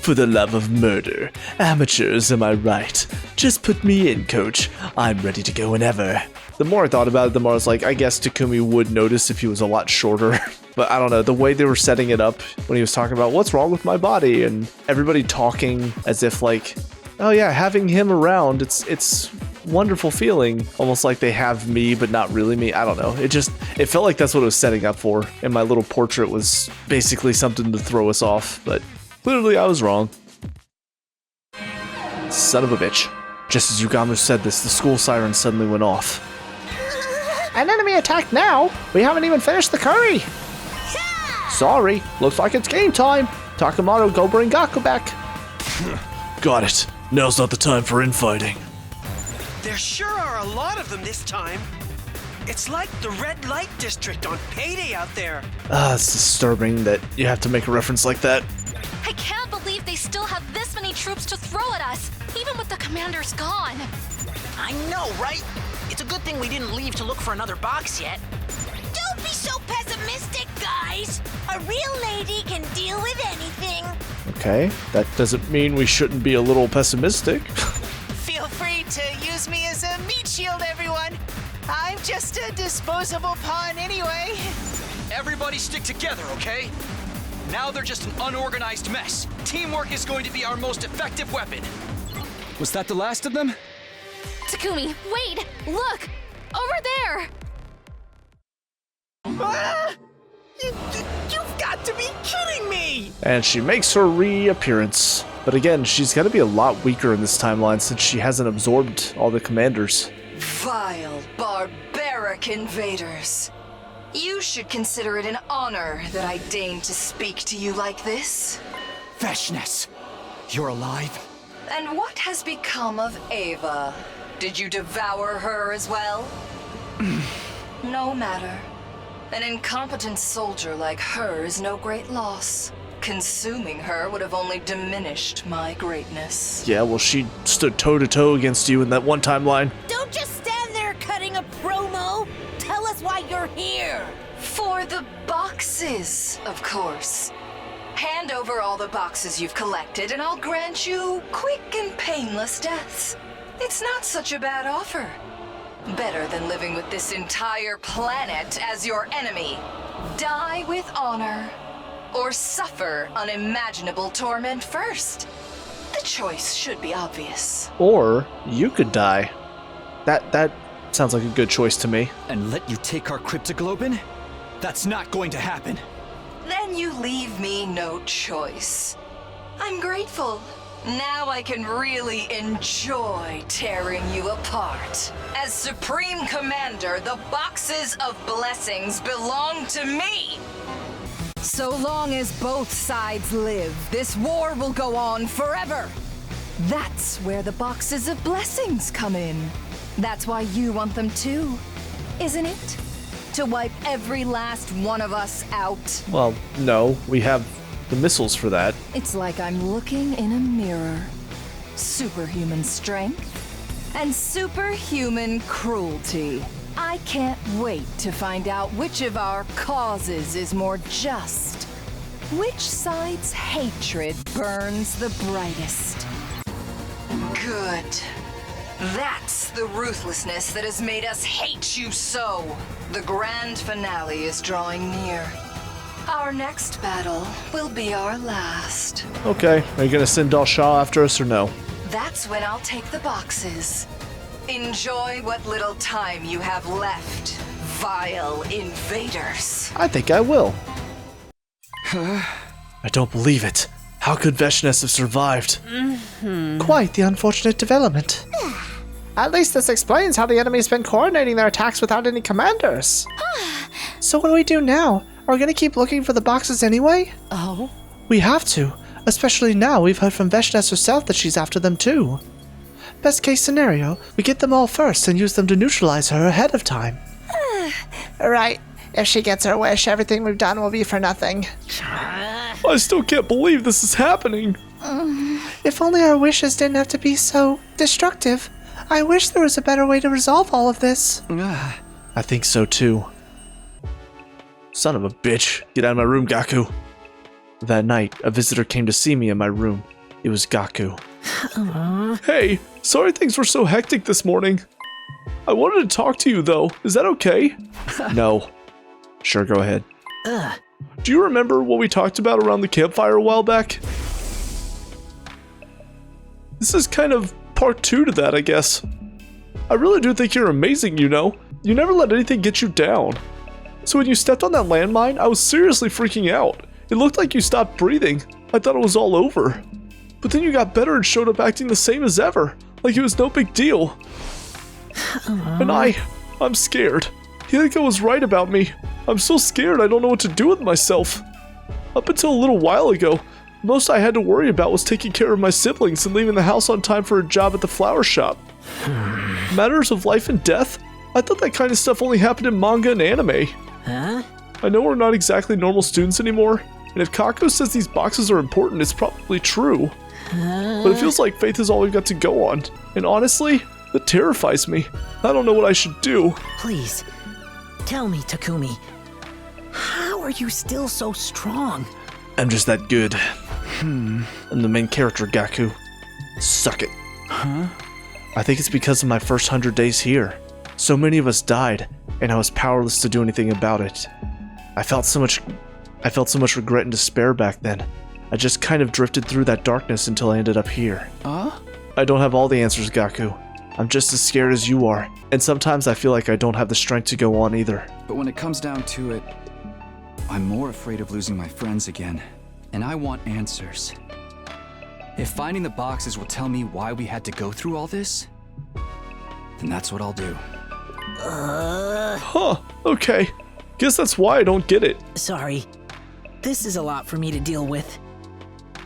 For the love of murder. Amateurs, am I right? Just put me in, coach. I'm ready to go whenever. The more I thought about it, the more I was like, I guess Takumi would notice if he was a lot shorter. But I don't know, the way they were setting it up when he was talking about what's wrong with my body and everybody talking as if like, oh yeah, having him around, it's wonderful feeling. Almost like they have me, but not really me. I don't know. It felt like that's what it was setting up for. And my little portrait was basically something to throw us off, but clearly I was wrong. Son of a bitch. Just as Yugamu said this, the school siren suddenly went off. An enemy attack now? We haven't even finished the curry. Sorry, looks like it's game time. Takamoto, go bring Gaku back. Got it. Now's not the time for infighting. There sure are a lot of them this time. It's like the red light district on payday out there. It's disturbing that you have to make a reference like that. I can't believe they still have this many troops to throw at us, even with the commanders gone. I know, right? It's a good thing we didn't leave to look for another box yet. Don't be so pessimistic, guys. A real lady can deal with anything. Okay, that doesn't mean we shouldn't be a little pessimistic. Feel free to use me as a meat shield, everyone. I'm just a disposable pawn anyway. Everybody stick together, okay? Now they're just an unorganized mess. Teamwork is going to be our most effective weapon. Was that the last of them? Takumi, wait! Look! Over there! You've got to be kidding me! And she makes her reappearance. But again, she's got to be a lot weaker in this timeline since she hasn't absorbed all the commanders. Vile, barbaric invaders. You should consider it an honor that I deign to speak to you like this. Veshness, you're alive? And what has become of Ava? Did you devour her as well? No matter. An incompetent soldier like her is no great loss. Consuming her would have only diminished my greatness. Yeah, well, she stood toe-to-toe against you in that one timeline. Don't just stand there cutting a promo. Tell us why you're here. For the box boxes, of course. Hand over all the boxes you've collected and I'll grant you quick and painless deaths. It's not such a bad offer. Better than living with this entire planet as your enemy. Die with honor, or suffer unimaginable torment first. The choice should be obvious. Or you could die. That sounds like a good choice to me. And let you take our cryptoglobin? That's not going to happen. Then you leave me no choice. I'm grateful. Now I can really enjoy tearing you apart. As Supreme Commander, the boxes of blessings belong to me. So long as both sides live, this war will go on forever. That's where the boxes of blessings come in. That's why you want them too, isn't it? To wipe every last one of us out. Well, no, we have the missiles for that. It's like I'm looking in a mirror. Superhuman strength and superhuman cruelty. I can't wait to find out which of our causes is more just. Which side's hatred burns the brightest. Good. That's the ruthlessness that has made us hate you so. The grand finale is drawing near. Our next battle will be our last. Okay, are you gonna send Dalshaw after us or no? That's when I'll take the boxes. Enjoy what little time you have left, vile invaders. I think I will. I don't believe it. How could Veshness have survived? Quite the unfortunate development. At least this explains how the enemy's been coordinating their attacks without any commanders. So what do we do now? Are we gonna keep looking for the boxes anyway? Oh? We have to, especially now we've heard from Veshness herself that she's after them too. Best case scenario, we get them all first and use them to neutralize her ahead of time. Right. If she gets her wish, everything we've done will be for nothing. I still can't believe this is happening. If only our wishes didn't have to be so destructive. I wish there was a better way to resolve all of this. I think so too. Son of a bitch. Get out of my room, Gaku. That night, a visitor came to see me in my room. It was Gaku. Hey, sorry things were so hectic this morning. I wanted to talk to you though. Is that okay? No. Sure, go ahead. Do you remember what we talked about around the campfire a while back? This is kind of part 2 to that, I guess. I really do think you're amazing, you know? You never let anything get you down. So when you stepped on that landmine, I was seriously freaking out. It looked like you stopped breathing. I thought it was all over. But then you got better and showed up acting the same as ever, like it was no big deal. And I'm scared. You think I was right about me? I'm so scared I don't know what to do with myself. Up until a little while ago, most I had to worry about was taking care of my siblings and leaving the house on time for a job at the flower shop. Matters of life and death? I thought that kind of stuff only happened in manga and anime. Huh? I know we're not exactly normal students anymore, and if Kako says these boxes are important, it's probably true. But it feels like faith is all we've got to go on, and honestly, that terrifies me. I don't know what I should do. Please, tell me, Takumi. How are you still so strong? I'm just that good. I'm the main character, Gaku. Suck it. Huh? I think it's because of my first 100 days here. So many of us died, and I was powerless to do anything about it. I felt so much regret and despair back then. I just kind of drifted through that darkness until I ended up here. I don't have all the answers, Gaku. I'm just as scared as you are, and sometimes I feel like I don't have the strength to go on either. But when it comes down to it, I'm more afraid of losing my friends again, and I want answers. If finding the boxes will tell me why we had to go through all this, then that's what I'll do. Huh, okay. Guess that's why I don't get it. Sorry. This is a lot for me to deal with.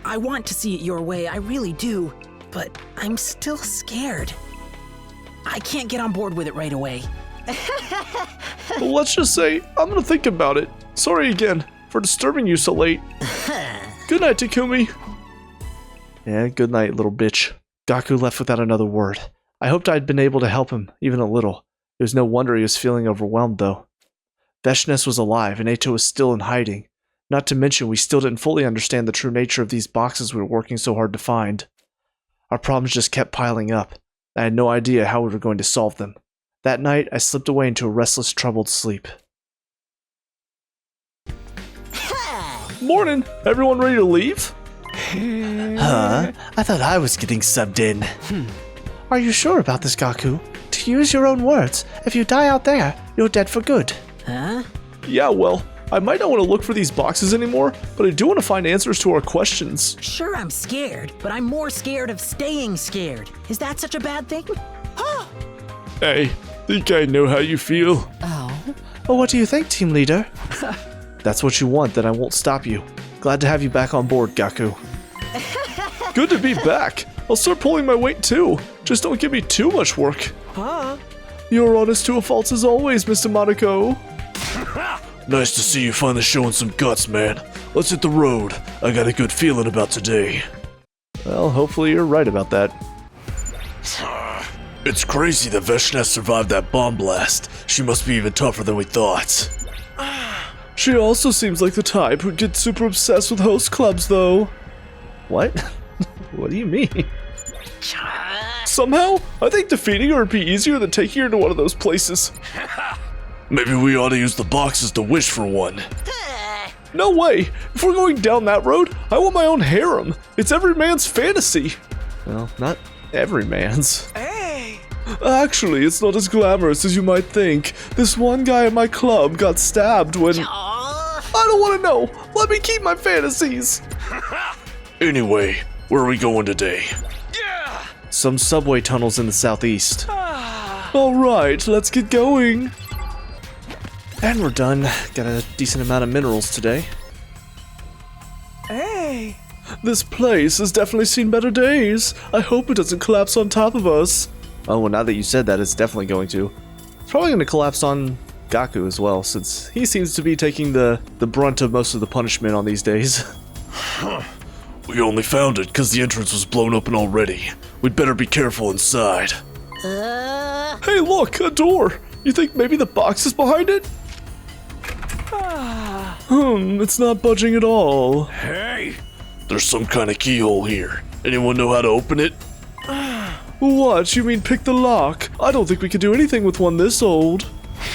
I want to see it your way, I really do, but I'm still scared. I can't get on board with it right away. Well, let's just say, I'm gonna think about it. Sorry again for disturbing you so late. Good night, Takumi. Yeah, good night, little bitch. Gaku left without another word. I hoped I'd been able to help him, even a little. It was no wonder he was feeling overwhelmed, though. Veshnes was alive and Ato was still in hiding. Not to mention, we still didn't fully understand the true nature of these boxes we were working so hard to find. Our problems just kept piling up. I had no idea how we were going to solve them. That night, I slipped away into a restless, troubled sleep. Morning! Everyone ready to leave? Huh? I thought I was getting subbed in. Are you sure about this, Gaku? To use your own words, if you die out there, you're dead for good. Huh? Yeah, well, I might not want to look for these boxes anymore, but I do want to find answers to our questions. Sure, I'm scared, but I'm more scared of staying scared. Is that such a bad thing? Hey, think I know how you feel. Oh? Well, what do you think, team leader? That's what you want, then I won't stop you. Glad to have you back on board, Gaku. Good to be back. I'll start pulling my weight too. Just don't give me too much work. Huh? You're honest to a fault as always, Mr. Monaco. Nice to see you finally showing some guts, man. Let's hit the road. I got a good feeling about today. Well, hopefully you're right about that. It's crazy that Veshnes survived that bomb blast. She must be even tougher than we thought. She also seems like the type who gets super obsessed with host clubs, though. What? What do you mean? Somehow, I think defeating her would be easier than taking her to one of those places. Maybe we ought to use the boxes to wish for one. No way! If we're going down that road, I want my own harem. It's every man's fantasy. Well, not every man's. Hey! Actually, it's not as glamorous as you might think. This one guy at my club got stabbed when... I don't want to know! Let me keep my fantasies! Anyway, where are we going today? Yeah! Some subway tunnels in the southeast. Alright, let's get going. And we're done. Got a decent amount of minerals today. Hey! This place has definitely seen better days. I hope it doesn't collapse on top of us. Oh, well, now that you said that, it's definitely going to. It's probably going to collapse on Gaku as well, since he seems to be taking the brunt of most of the punishment on these days. We only found it because the entrance was blown open already. We'd better be careful inside. Hey, look, a door. You think maybe the box is behind it? It's not budging at all. Hey! There's some kind of keyhole here. Anyone know how to open it? What? You mean pick the lock? I don't think we could do anything with one this old.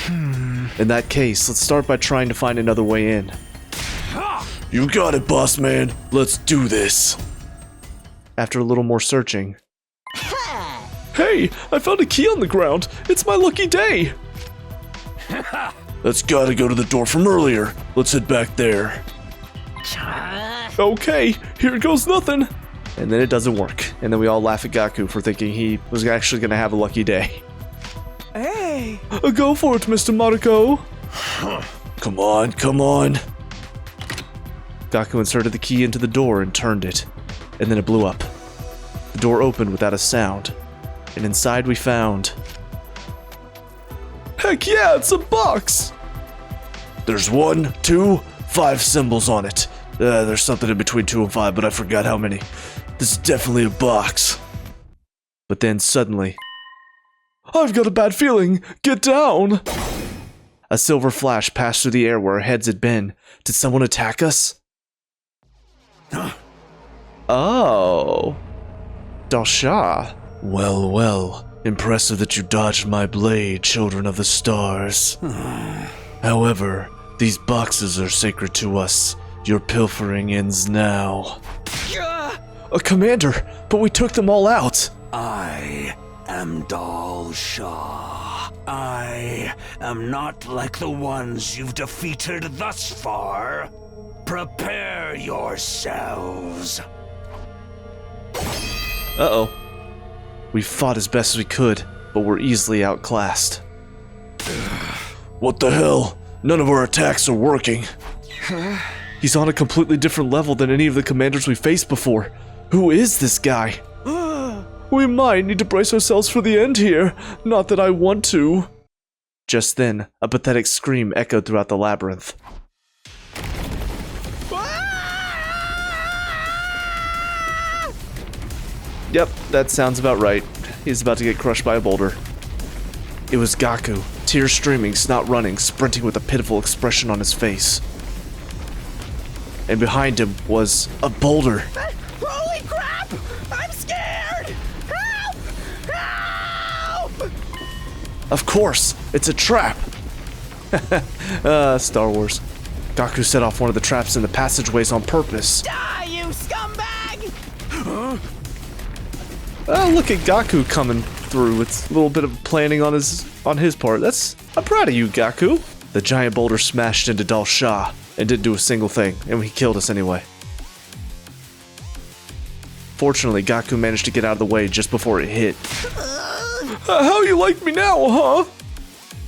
In that case, let's start by trying to find another way in. You got it, boss man. Let's do this. After a little more searching. Hey, I found a key on the ground. It's my lucky day. That's gotta go to the door from earlier. Let's head back there. Okay, here goes nothing. And then it doesn't work. And then we all laugh at Gaku for thinking he was actually gonna have a lucky day. Hey! Go for it, Mr. Mariko. Come on, come on. Gaku inserted the key into the door and turned it. And then it blew up. The door opened without a sound. And inside we found... Heck yeah, it's a box! There's 1, 2, 5 symbols on it. There's something in between 2 and 5, but I forgot how many. This is definitely a box. But then suddenly... I've got a bad feeling! Get down! A silver flash passed through the air where our heads had been. Did someone attack us? Oh. Dalsha. Well, well. Impressive that you dodged my blade, children of the stars. However, these boxes are sacred to us. Your pilfering ends now. Commander, but we took them all out. I am Dalsha. I am not like the ones you've defeated thus far. Prepare yourselves. Uh-oh. We fought as best as we could, but were easily outclassed. What the hell? None of our attacks are working. He's on a completely different level than any of the commanders we faced before. Who is this guy? We might need to brace ourselves for the end here. Not that I want to. Just then, a pathetic scream echoed throughout the labyrinth. Yep, that sounds about right. He's about to get crushed by a boulder. It was Gaku, tears streaming, snot running, sprinting with a pitiful expression on his face. And behind him was a boulder. Holy crap! I'm scared! Help! Help! Of course, it's a trap. Star Wars. Gaku set off one of the traps in the passageways on purpose. Die, you scumbag! Oh, look at Gaku coming through with a little bit of planning on his part. I'm proud of you, Gaku. The giant boulder smashed into Dal Shah and didn't do a single thing, and he killed us anyway. Fortunately, Gaku managed to get out of the way just before it hit. How you like me now, huh?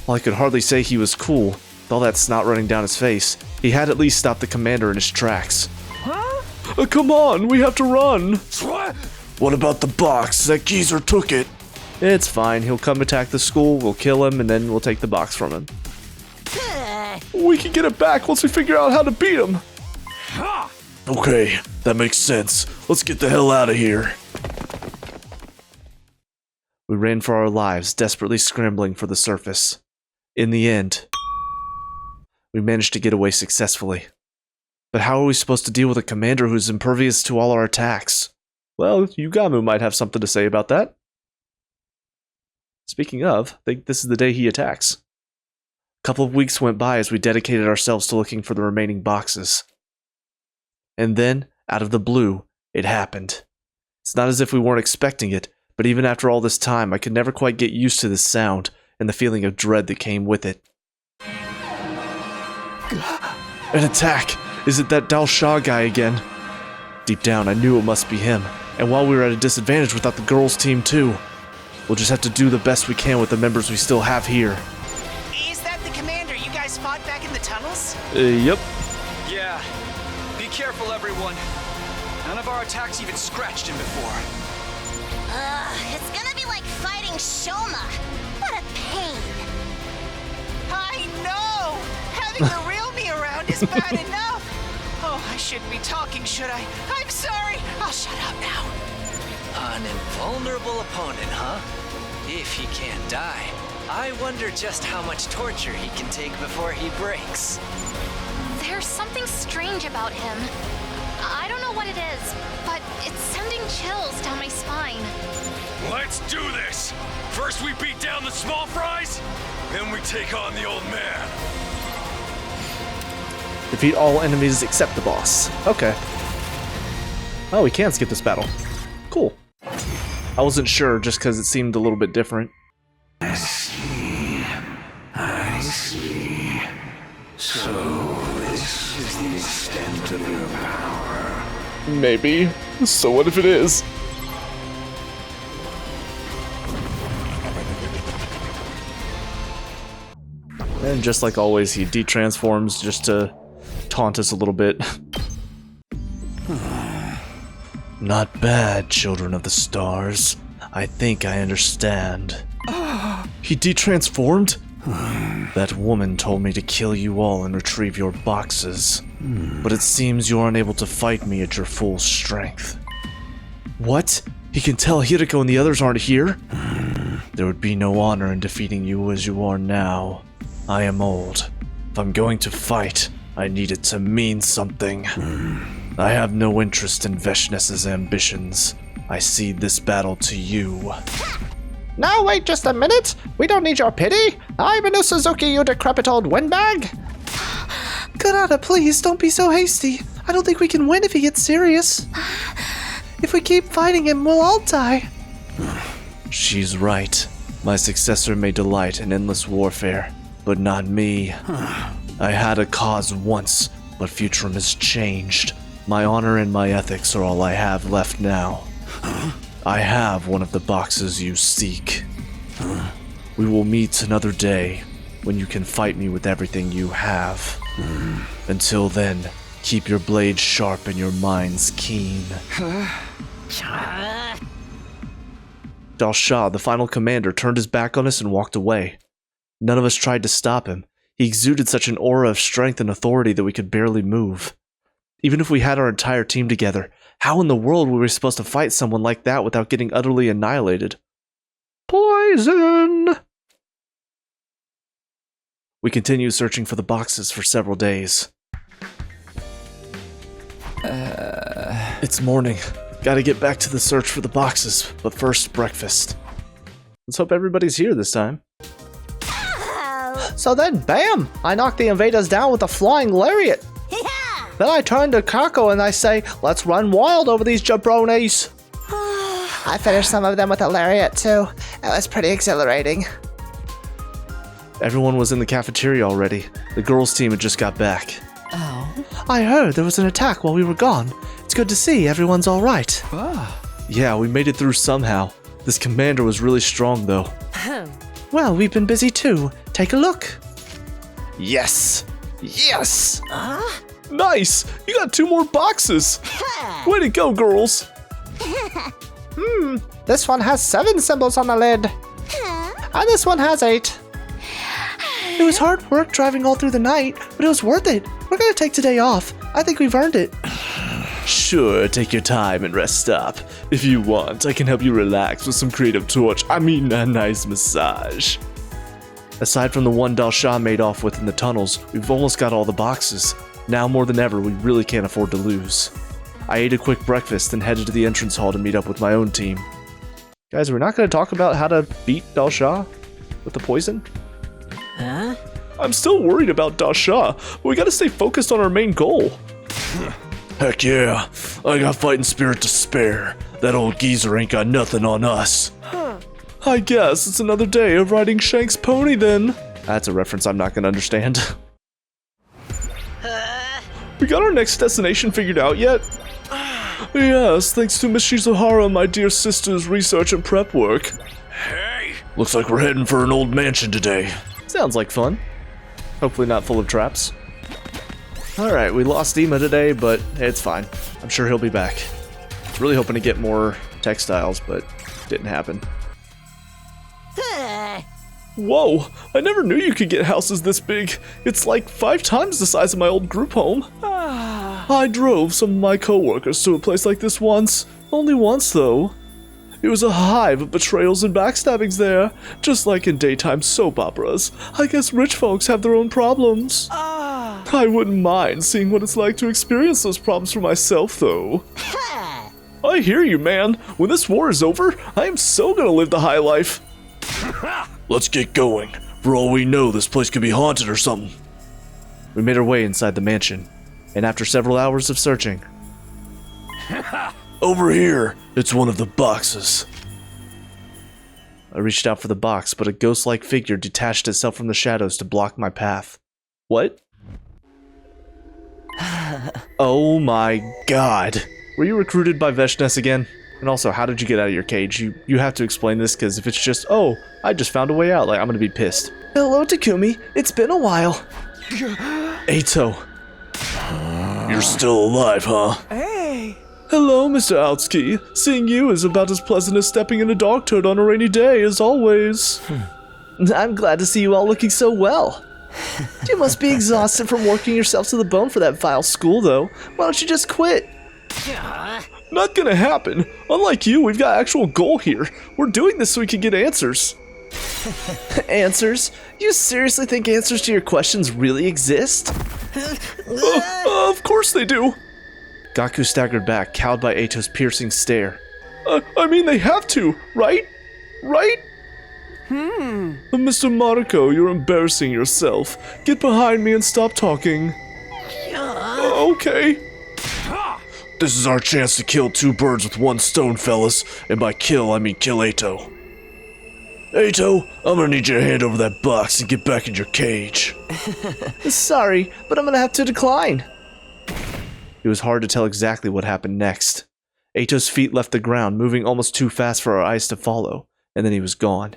Well, I could hardly say he was cool. With all that snot running down his face, he had at least stopped the commander in his tracks. Huh? Come on, we have to run. What about the box? That geezer took it. It's fine. He'll come attack the school, we'll kill him, and then we'll take the box from him. We can get it back once we figure out how to beat him. Okay, that makes sense. Let's get the hell out of here. We ran for our lives, desperately scrambling for the surface. In the end, we managed to get away successfully. But how are we supposed to deal with a commander who's impervious to all our attacks? Well, Yugamu might have something to say about that. Speaking of, I think this is the day he attacks. A couple of weeks went by as we dedicated ourselves to looking for the remaining boxes. And then, out of the blue, it happened. It's not as if we weren't expecting it, but even after all this time, I could never quite get used to this sound and the feeling of dread that came with it. An attack! Is it that Dal Shah guy again? Deep down, I knew it must be him, and while we were at a disadvantage without the girls' team too, we'll just have to do the best we can with the members we still have here. Is that the commander you guys fought back in the tunnels? Yep. Yeah. Be careful, everyone. None of our attacks even scratched him before. It's gonna be like fighting Shoma. What a pain. I know! Having the real me around is bad enough. Oh, I shouldn't be talking, should I? I'm sorry. I'll shut up now. An invulnerable opponent, huh? If he can't die, I wonder just how much torture he can take before he breaks. There's something strange about him. I don't know what it is, but it's sending chills down my spine. Let's do this! First we beat down the small fries, then we take on the old man. Defeat all enemies except the boss. Okay. Oh, we can skip this battle. Cool. I wasn't sure just because it seemed a little bit different. I see. So this is the extent of your power. Maybe. So what if it is? And just like always, he de-transforms just to taunt us a little bit. Not bad, children of the stars. I think I understand. He de-transformed? That woman told me to kill you all and retrieve your boxes. But it seems you aren't able to fight me at your full strength. What? He can tell Hiriko and the others aren't here? There would be no honor in defeating you as you are now. I am old. If I'm going to fight, I need it to mean something. I have no interest in Veshness's ambitions. I cede this battle to you. Now wait just a minute. We don't need your pity. I'm Inu Suzuki, you decrepit old windbag. Kurata, please don't be so hasty. I don't think we can win if he gets serious. If we keep fighting him, we'll all die. She's right. My successor may delight in endless warfare, but not me. I had a cause once, but Futurum has changed. My honor and my ethics are all I have left now. I have one of the boxes you seek. We will meet another day when you can fight me with everything you have. Until then, keep your blades sharp and your minds keen. Dal Shah, the final commander, turned his back on us and walked away. None of us tried to stop him. He exuded such an aura of strength and authority that we could barely move. Even if we had our entire team together, how in the world were we supposed to fight someone like that without getting utterly annihilated? Poison! We continue searching for the boxes for several days. It's morning. Gotta get back to the search for the boxes, but first, breakfast. Let's hope everybody's here this time. So then, bam! I knock the invaders down with a flying lariat. Then I turn to Gaku and I say, let's run wild over these jabronis. I finished some of them with a lariat too. It was pretty exhilarating. Everyone was in the cafeteria already. The girls' team had just got back. Oh? I heard there was an attack while we were gone. It's good to see everyone's alright. Yeah, we made it through somehow. This commander was really strong though. Well, we've been busy too. Take a look. Yes! Yes! Nice! You got 2 more boxes! Way to go, girls! This one has 7 symbols on the lid. And this one has 8. It was hard work driving all through the night, but it was worth it. We're gonna take today off. I think we've earned it. Sure, take your time and rest up. If you want, I can help you relax with some creative torch. I mean, a nice massage. Aside from the one Dalsha made off with in the tunnels, we've almost got all the boxes. Now more than ever, we really can't afford to lose. I ate a quick breakfast and headed to the entrance hall to meet up with my own team. Guys, we're not going to talk about how to beat Dalsha with the poison? Huh? I'm still worried about Dalsha, but we gotta stay focused on our main goal. Heck yeah, I got fighting spirit to spare. That old geezer ain't got nothing on us. I guess it's another day of riding Shank's pony then. That's a reference I'm not gonna understand. We got our next destination figured out yet? Yes, thanks to Miss Shizuhara, my dear sister's research and prep work. Hey! Looks like we're heading for an old mansion today. Sounds like fun. Hopefully not full of traps. Alright, we lost Ema today, but it's fine. I'm sure he'll be back. I was really hoping to get more textiles, but didn't happen. Whoa! I never knew you could get houses this big. It's like 5 times the size of my old group home. I drove some of my coworkers to a place like this once. Only once, though. It was a hive of betrayals and backstabbings there, just like in daytime soap operas. I guess rich folks have their own problems. I wouldn't mind seeing what it's like to experience those problems for myself, though. I hear you, man. When this war is over, I am so gonna live the high life. Let's get going. For all we know, this place could be haunted or something. We made our way inside the mansion, and after several hours of searching... Over here! It's one of the boxes. I reached out for the box, but a ghost-like figure detached itself from the shadows to block my path. What? Oh my god. Were you recruited by Veshness again? And also, how did you get out of your cage? You have to explain this, because if it's just, oh, I just found a way out, like, I'm gonna be pissed. Hello, Takumi. It's been a while. Ato. You're still alive, huh? Hey! Hello, Mr. Outski. Seeing you is about as pleasant as stepping in a dog turd on a rainy day, as always. I'm glad to see you all looking so well. You must be exhausted from working yourself to the bone for that vile school, though. Why don't you just quit? Not gonna happen. Unlike you, we've got actual goal here. We're doing this so we can get answers. Answers? You seriously think answers to your questions really exist? Of course they do. Gaku staggered back, cowed by Ato's piercing stare. I mean, they have to, right? Right? Mr. Mariko, you're embarrassing yourself. Get behind me and stop talking. Okay. This is our chance to kill 2 birds with 1 stone, fellas. And by kill, I mean kill Ato. Ato, I'm gonna need you to hand over that box and get back in your cage. Sorry, but I'm gonna have to decline. It was hard to tell exactly what happened next. Ato's feet left the ground, moving almost too fast for our eyes to follow, and then he was gone.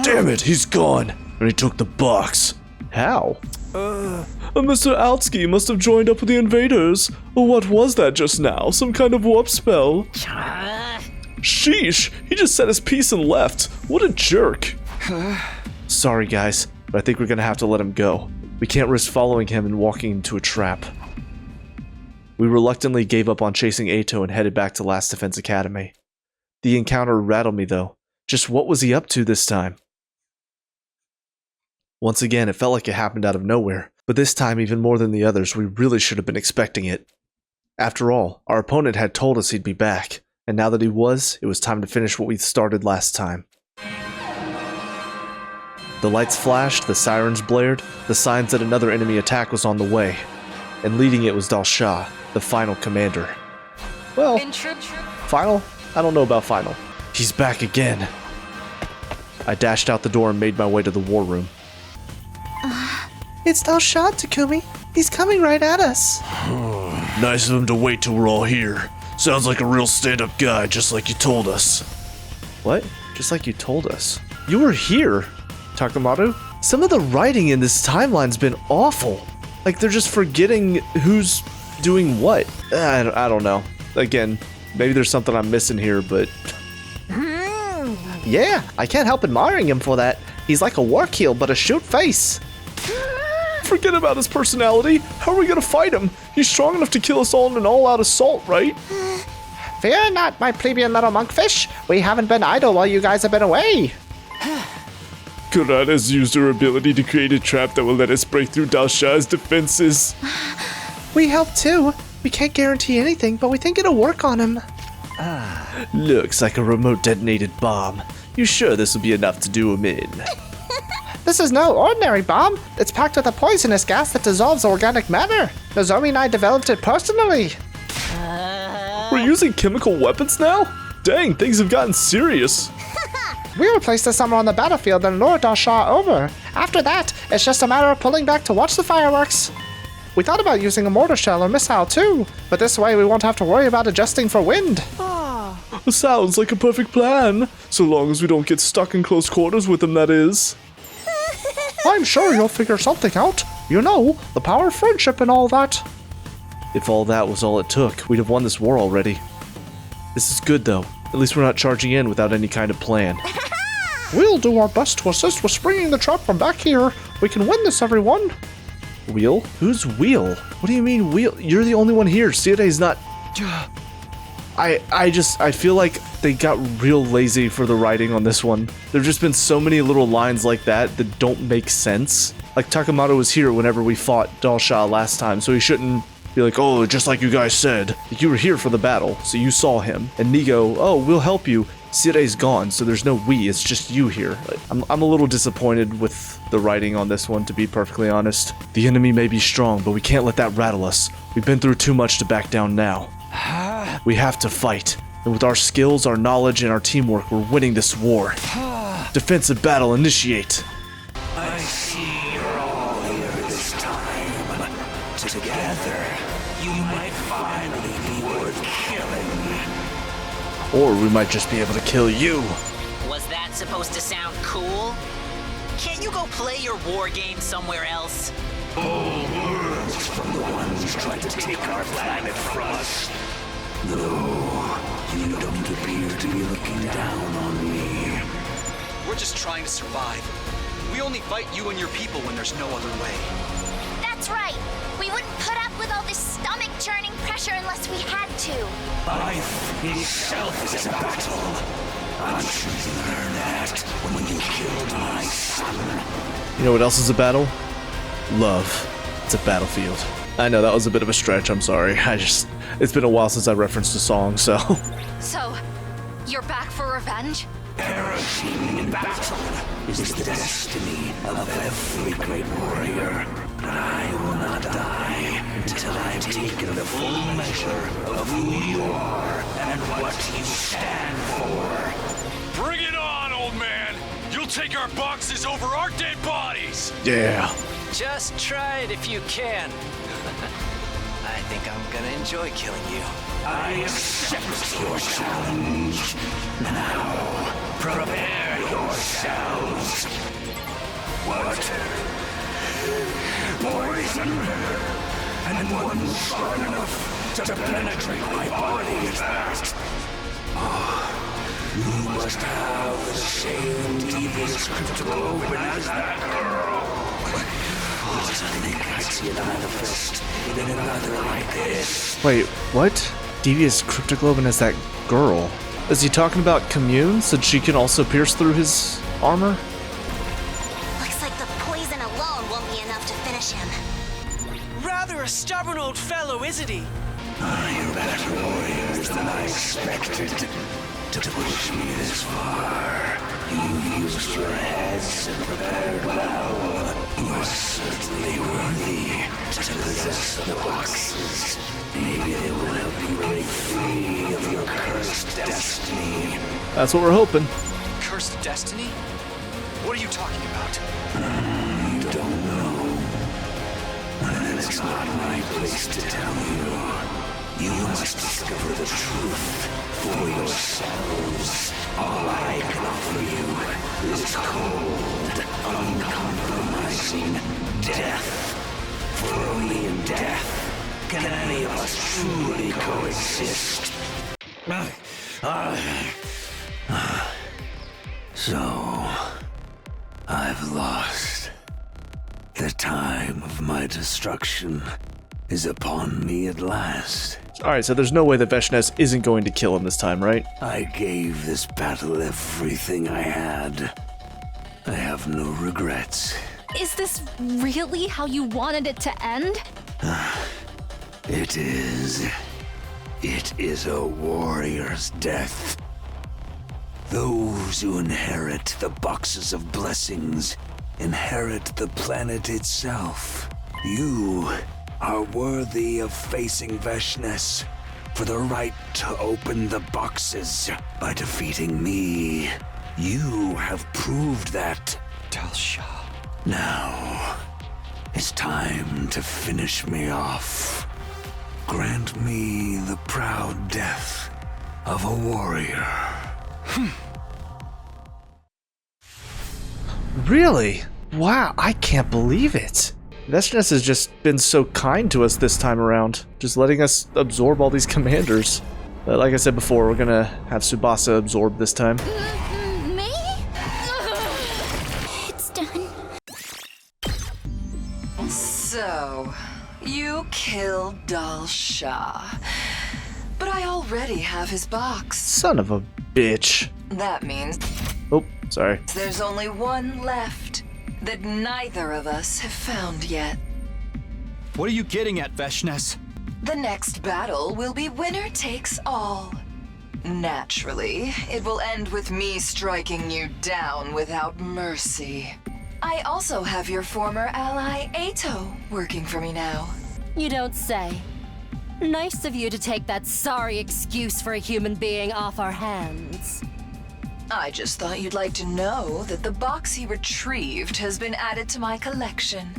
Damn it, he's gone! And he took the box. How? Mr. Outski must have joined up with the invaders. What was that just now? Some kind of warp spell? Sheesh, he just said his piece and left. What a jerk. Sorry guys, but I think we're gonna have to let him go. We can't risk following him and walking into a trap. We reluctantly gave up on chasing Ato and headed back to Last Defense Academy. The encounter rattled me though. Just what was he up to this time? Once again, it felt like it happened out of nowhere, but this time even more than the others, we really should have been expecting it. After all, our opponent had told us he'd be back, and now that he was, it was time to finish what we started last time. The lights flashed, the sirens blared, the signs that another enemy attack was on the way, and leading it was Dal Shah, the final commander. Well, final? I don't know about final. He's back again. I dashed out the door and made my way to the war room. It's Dal Shah, Takumi. He's coming right at us. Nice of him to wait till we're all here. Sounds like a real stand-up guy, just like you told us. What? Just like you told us? You were here, Takemoto? Some of the writing in this timeline's been awful. Like, they're just forgetting who's doing what. I don't know. Again, maybe there's something I'm missing here, but... Yeah, I can't help admiring him for that. He's like a work heel, but a shoot face. Forget about his personality. How are we gonna fight him? He's strong enough to kill us all in an all-out assault, right? Fear not, my plebeian little monkfish. We haven't been idle while you guys have been away. Kurata has used her ability to create a trap that will let us break through Dal Shah's defenses. We help too. We can't guarantee anything, but we think it'll work on him. Looks like a remote detonated bomb. You sure this will be enough to do him in? This is no ordinary bomb. It's packed with a poisonous gas that dissolves organic matter. Nozomi and I developed it personally. We're using chemical weapons now? Dang, things have gotten serious. We replaced this somewhere on the battlefield and lured Dal Shah over. After that, it's just a matter of pulling back to watch the fireworks. We thought about using a mortar shell or missile too, but this way we won't have to worry about adjusting for wind. Sounds like a perfect plan. So long as we don't get stuck in close quarters with him, that is. I'm sure you'll figure something out. You know, the power of friendship and all that. If all that was all it took, we'd have won this war already. This is good though. At least we're not charging in without any kind of plan. We'll do our best to assist with springing the trap from back here. We can win this, everyone. Wheel? Who's Wheel? What do you mean Wheel? You're the only one here. Sire's not... I feel like they got real lazy for the writing on this one. There've just been so many little lines like that that don't make sense. Like, Takemoto was here whenever we fought Dal Shah last time, so he shouldn't be like, oh, just like you guys said. You were here for the battle, so you saw him. And Nigo, oh, we'll help you. Sire's gone, so there's no we, it's just you here. I'm a little disappointed with the writing on this one, to be perfectly honest. The enemy may be strong, but we can't let that rattle us. We've been through too much to back down now. We have to fight, and with our skills, our knowledge, and our teamwork, we're winning this war. Defensive battle initiate. I see you're all here this time. Together, you might finally be worth killing. Or we might just be able to kill you. Was that supposed to sound cool? Can't you go play your war game somewhere else? All words from the ones trying to take our planet from us. No, you don't appear to be looking down on me. We're just trying to survive. We only fight you and your people when there's no other way. That's right. We wouldn't put up with all this stomach-churning pressure unless we had to. Life itself is a battle. I'm sure you learned that when you killed my son. You know what else is a battle? Love. It's a battlefield. I know that was a bit of a stretch, I'm sorry. It's been a while since I referenced a song, so. So, you're back for revenge? Perishing in battle is the destiny of every great warrior. But I will not die until I've taken the full measure of who you are and what you stand for. Bring it on, old man! You'll take our boxes over our dead bodies! Yeah. Just try it if you can. I think I'm gonna enjoy killing you. I accept your challenge. Now, prepare yourselves. What? Poison? And one strong enough to penetrate my body at that? You must have the same devious cryptoglobin as that girl. I think I'd see it manifest in another like this. Wait, what? Devious cryptoglobin as that girl? Is he talking about Commune, so she can also pierce through his armor? Looks like the poison stubborn old fellow, isn't he? You're better warriors than I expected to push me this far. You used your heads and prepared well. You are certainly worthy to possess the boxes. Maybe they will help you break free of your cursed destiny. That's what we're hoping. Cursed destiny? What are you talking about? You don't know. And it's not my place to tell you. You must discover the truth for yourselves. All I can offer you is cold, uncompromising death. For only in death can any of us truly coexist. So, I've lost. The time of my destruction is upon me at last. Alright, so there's no way that Veshnes isn't going to kill him this time, right? I gave this battle everything I had. I have no regrets. Is this really how you wanted it to end? It is. It is a warrior's death. Those who inherit the boxes of blessings inherit the planet itself. You are worthy of facing Veshnes for the right to open the boxes by defeating me. You have proved that, Talsha. Now, it's time to finish me off. Grant me the proud death of a warrior. Really? Wow, I can't believe it. Veshnes has just been so kind to us this time around, just letting us absorb all these commanders. But like I said before, we're gonna have Tsubasa absorb this time. Me? It's done. So, you killed Talsha. But I already have his box. Son of a bitch. That means Oh, sorry. there's only one left that neither of us have found yet. What are you getting at, Veshnes? The next battle will be winner takes all. Naturally, it will end with me striking you down without mercy. I also have your former ally, Ato, working for me now. You don't say. Nice of you to take that sorry excuse for a human being off our hands. I just thought you'd like to know that the box he retrieved has been added to my collection.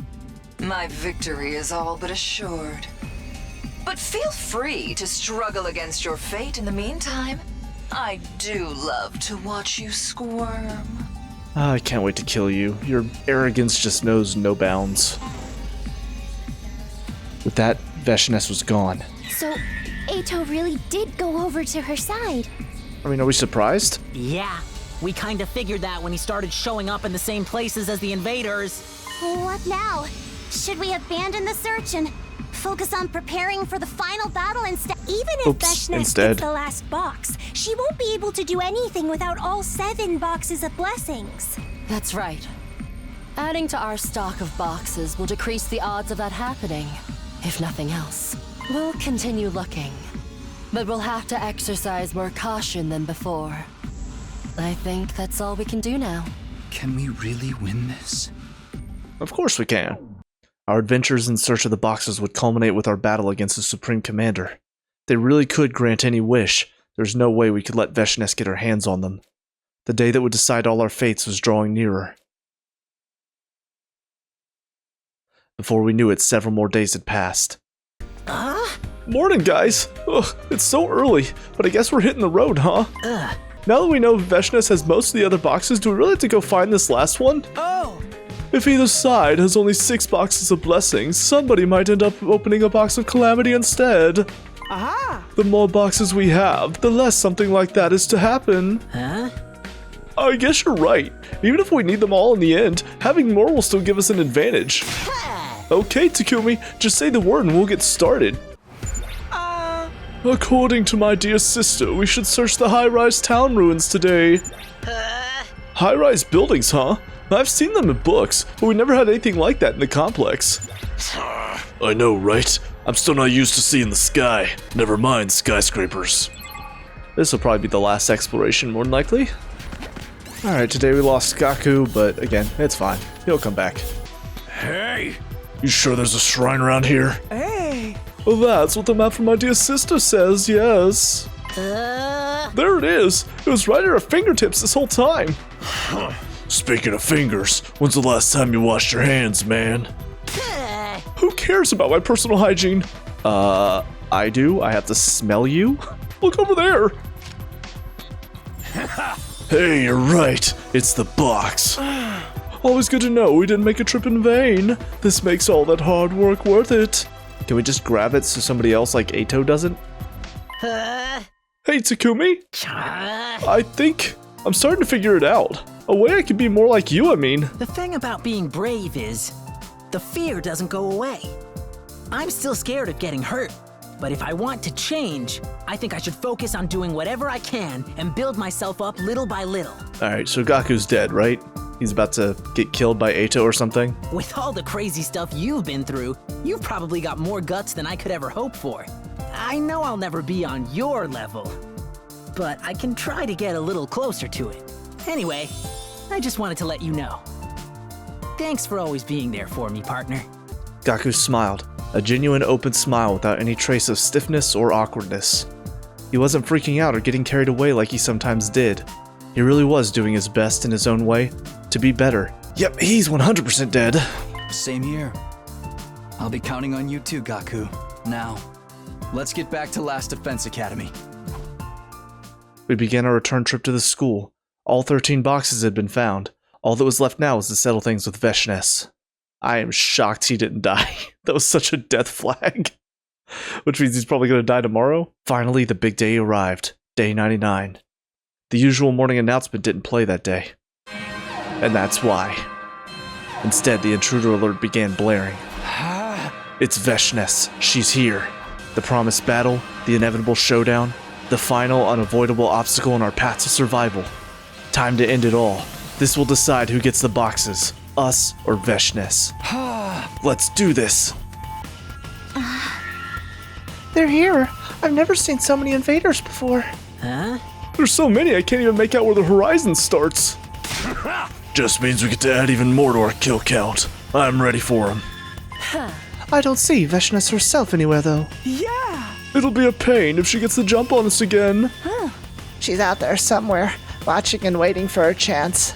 My victory is all but assured. But feel free to struggle against your fate in the meantime. I do love to watch you squirm. I can't wait to kill you. Your arrogance just knows no bounds. With that, Veshnes was gone. So, Ato really did go over to her side. I mean, are we surprised? Yeah, we kind of figured that when he started showing up in the same places as the invaders. What now? Should we abandon the search and focus on preparing for the final battle instead? Even if Veshnes gets the last box, she won't be able to do anything without all 7 boxes of blessings. That's right. Adding to our stock of boxes will decrease the odds of that happening, if nothing else. We'll continue looking, but we'll have to exercise more caution than before. I think that's all we can do now. Can we really win this? Of course we can. Our adventures in search of the boxes would culminate with our battle against the Supreme Commander. They really could grant any wish. There's no way we could let Veshnes get her hands on them. The day that would decide all our fates was drawing nearer. Before we knew it, several more days had passed. Morning, guys! Ugh, it's so early, but I guess we're hitting the road, huh? Now that we know Veshnes has most of the other boxes, do we really have to go find this last one? Oh! If either side has only 6 boxes of blessings, somebody might end up opening a box of calamity instead. Aha! The more boxes we have, the less something like that is to happen. Huh? I guess you're right. Even if we need them all in the end, having more will still give us an advantage. Okay, Takumi, just say the word and we'll get started. According to my dear sister, we should search the high-rise town ruins today. High-rise buildings, huh? I've seen them in books, but we never had anything like that in the complex. I know, right? I'm still not used to seeing the sky. Never mind skyscrapers. This will probably be the last exploration, more than likely. Alright, today we lost Gaku, but again, it's fine. He'll come back. Hey! You sure there's a shrine around here? Hey! Well, that's what the map from my dear sister says, yes. There it is. It was right at our fingertips this whole time. Speaking of fingers, when's the last time you washed your hands, man? Who cares about my personal hygiene? I do. I have to smell you. Look over there. Hey, you're right. It's the box. Always good to know we didn't make a trip in vain. This makes all that hard work worth it. Can we just grab it so somebody else like Ato doesn't? Hey, Takumi. I think I'm starting to figure it out. A way I could be more like you, I mean. The thing about being brave is, the fear doesn't go away. I'm still scared of getting hurt, but if I want to change, I think I should focus on doing whatever I can and build myself up little by little. Alright, so Gaku's dead, right? He's about to get killed by Ato or something? With all the crazy stuff you've been through, you've probably got more guts than I could ever hope for. I know I'll never be on your level, but I can try to get a little closer to it. Anyway, I just wanted to let you know. Thanks for always being there for me, partner. Gaku smiled, a genuine open smile without any trace of stiffness or awkwardness. He wasn't freaking out or getting carried away like he sometimes did. He really was doing his best in his own way to be better. Yep, he's 100% dead. Same here. I'll be counting on you too, Gaku. Now, let's get back to Last Defense Academy. We began our return trip to the school. All 13 boxes had been found. All that was left now was to settle things with Wheildon-Dennis. I am shocked he didn't die. That was such a death flag. Which means he's probably going to die tomorrow. Finally, the big day arrived. Day 99. The usual morning announcement didn't play that day. And that's why. Instead, the intruder alert began blaring. It's Wheildon-Dennis. She's here. The promised battle, the inevitable showdown, the final unavoidable obstacle on our path to survival. Time to end it all. This will decide who gets the boxes, us or Wheildon-Dennis. Let's do this. They're here. I've never seen so many invaders before. Huh? There's so many I can't even make out where the horizon starts. Just means we get to add even more to our kill count. I'm ready for them. I don't see Wheildon-Dennis herself anywhere though. Yeah. It'll be a pain if she gets the jump on us again. She's out there somewhere, watching and waiting for her chance.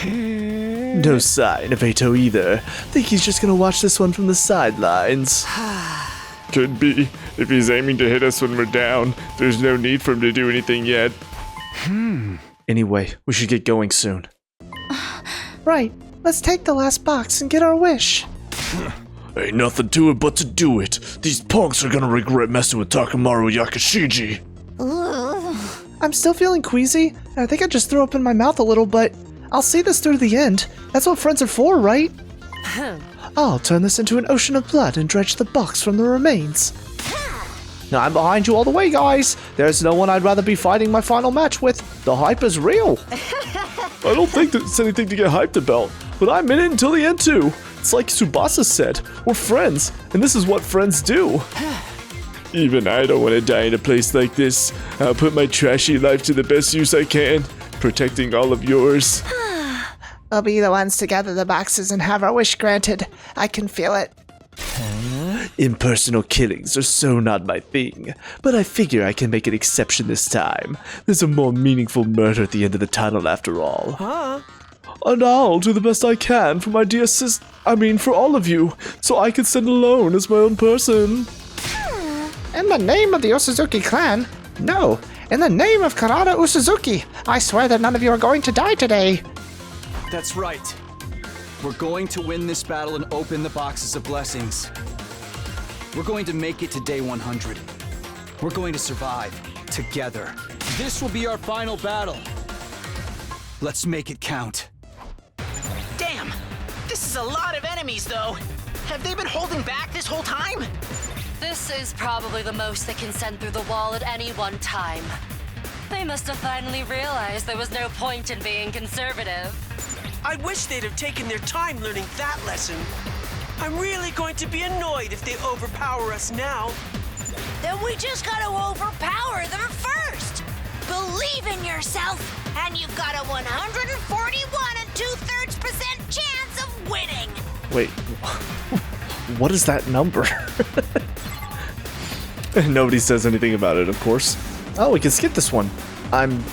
No sign of Ato either. Think he's just gonna watch this one from the sidelines. Could be. If he's aiming to hit us when we're down, there's no need for him to do anything yet. Anyway, we should get going soon. Right. Let's take the last box and get our wish. Ain't nothing to it but to do it. These punks are gonna regret messing with Takamaru Yakashiji. I'm still feeling queasy, and I think I just threw up in my mouth a little, but I'll see this through to the end. That's what friends are for, right? I'll turn this into an ocean of blood and dredge the box from the remains. Now I'm behind you all the way, guys. There's no one I'd rather be fighting my final match with. The hype is real. I don't think there's anything to get hyped about, but I'm in it until the end too. It's like Tsubasa said, we're friends, and this is what friends do. Even I don't want to die in a place like this. I'll put my trashy life to the best use I can, protecting all of yours. We'll be the ones to gather the boxes and have our wish granted. I can feel it. Impersonal killings are so not my thing, but I figure I can make an exception this time. There's a more meaningful murder at the end of the tunnel after all. And I'll do the best I can for my dear for all of you, so I can stand alone as my own person. In the name of the Osuzuki clan? No, in the name of Karada Osuzuki, I swear that none of you are going to die today. That's right. We're going to win this battle and open the boxes of blessings. We're going to make it to day 100. We're going to survive together. This will be our final battle. Let's make it count. Damn! This is a lot of enemies, though. Have they been holding back this whole time? This is probably the most they can send through the wall at any one time. They must have finally realized there was no point in being conservative. I wish they'd have taken their time learning that lesson. I'm really going to be annoyed if they overpower us now. Then we just gotta overpower them first. Believe in yourself, and you've got a 141 2/3% chance of winning. Wait, what is that number? Nobody says anything about it, of course. Oh, we can skip this one. I'm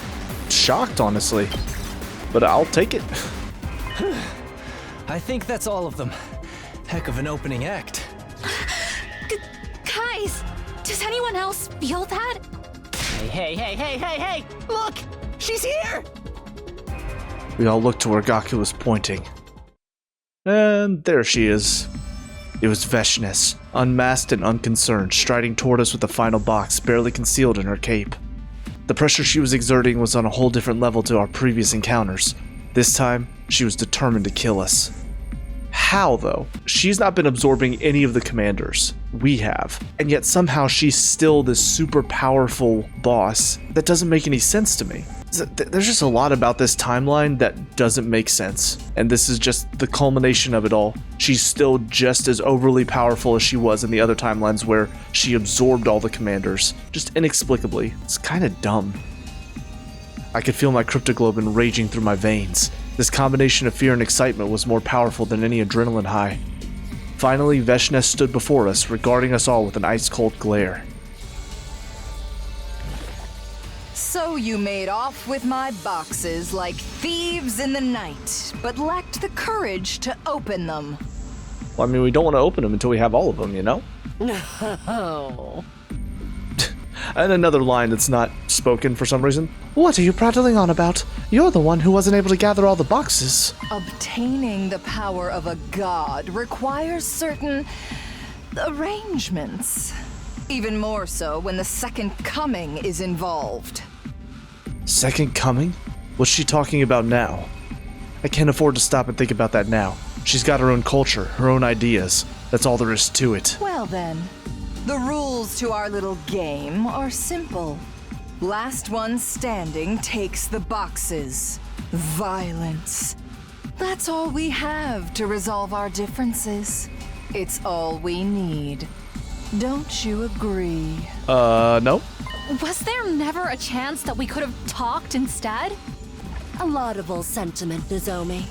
shocked, honestly, but I'll take it. I think that's all of them. Heck of an opening act. Guys, does anyone else feel that? Hey! Look! She's here! We all looked to where Gaku was pointing. And there she is. It was Vechness, unmasked and unconcerned, striding toward us with the final box barely concealed in her cape. The pressure she was exerting was on a whole different level to our previous encounters. This time, she was determined to kill us. How, though? She's not been absorbing any of the commanders. We have. And yet somehow she's still this super powerful boss. That doesn't make any sense to me. There's just a lot about this timeline that doesn't make sense. And this is just the culmination of it all. She's still just as overly powerful as she was in the other timelines where she absorbed all the commanders. Just inexplicably. It's kind of dumb. I could feel my cryptoglobin raging through my veins. This combination of fear and excitement was more powerful than any adrenaline high. Finally, Vechness stood before us, regarding us all with an ice-cold glare. So you made off with my boxes like thieves in the night, but lacked the courage to open them. Well, I mean, we don't want to open them until we have all of them, you know? No. And another line that's not spoken for some reason. What are you prattling on about? You're the one who wasn't able to gather all the boxes. Obtaining the power of a god requires certain arrangements. Even more so when the second coming is involved. Second coming? What's she talking about now? I can't afford to stop and think about that now. She's got her own culture, her own ideas. That's all there is to it. Well then, the rules to our little game are simple. Last one standing takes the boxes. Violence. That's all we have to resolve our differences. It's all we need. Don't you agree? No. Was there never a chance that we could have talked instead? A laudable sentiment, Nozomi.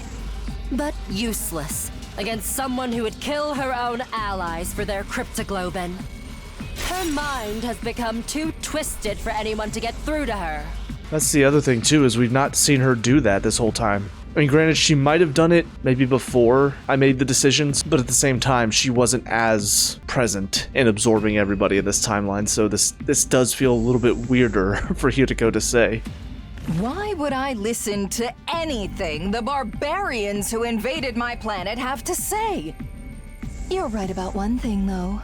But useless against someone who would kill her own allies for their cryptoglobin. Her mind has become too twisted for anyone to get through to her. That's the other thing too, is we've not seen her do that this whole time. I mean, granted, she might have done it maybe before I made the decisions, but at the same time, she wasn't as present in absorbing everybody in this timeline, so this does feel a little bit weirder for Hideko to say. Why would I listen to anything the barbarians who invaded my planet have to say? You're right about one thing, though.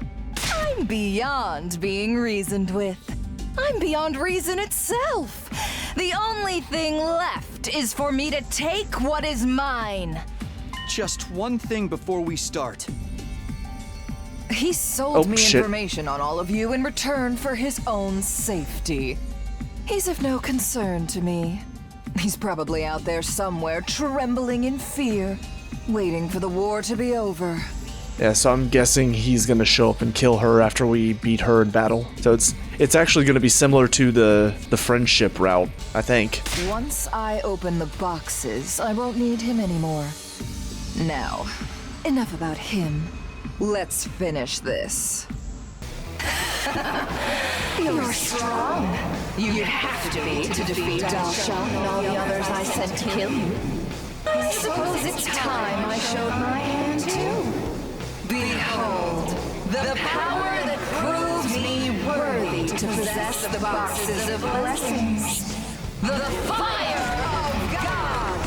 I'm beyond being reasoned with. I'm beyond reason itself. The only thing left is for me to take what is mine. Just one thing before we start. He sold me shit. information on all of you in return for his own safety. He's of no concern to me. He's probably out there somewhere, trembling in fear, waiting for the war to be over. Yeah, so I'm guessing he's gonna show up and kill her after we beat her in battle. So it's actually gonna be similar to the friendship route, I think. Once I open the boxes, I won't need him anymore. Now, enough about him. Let's finish this. You're strong. You have to be to defeat Dalshon and all the others I sent to kill you. I suppose it's time I showed my hand too. Behold, the power that proves me worthy to possess the boxes of blessings. The fire of God!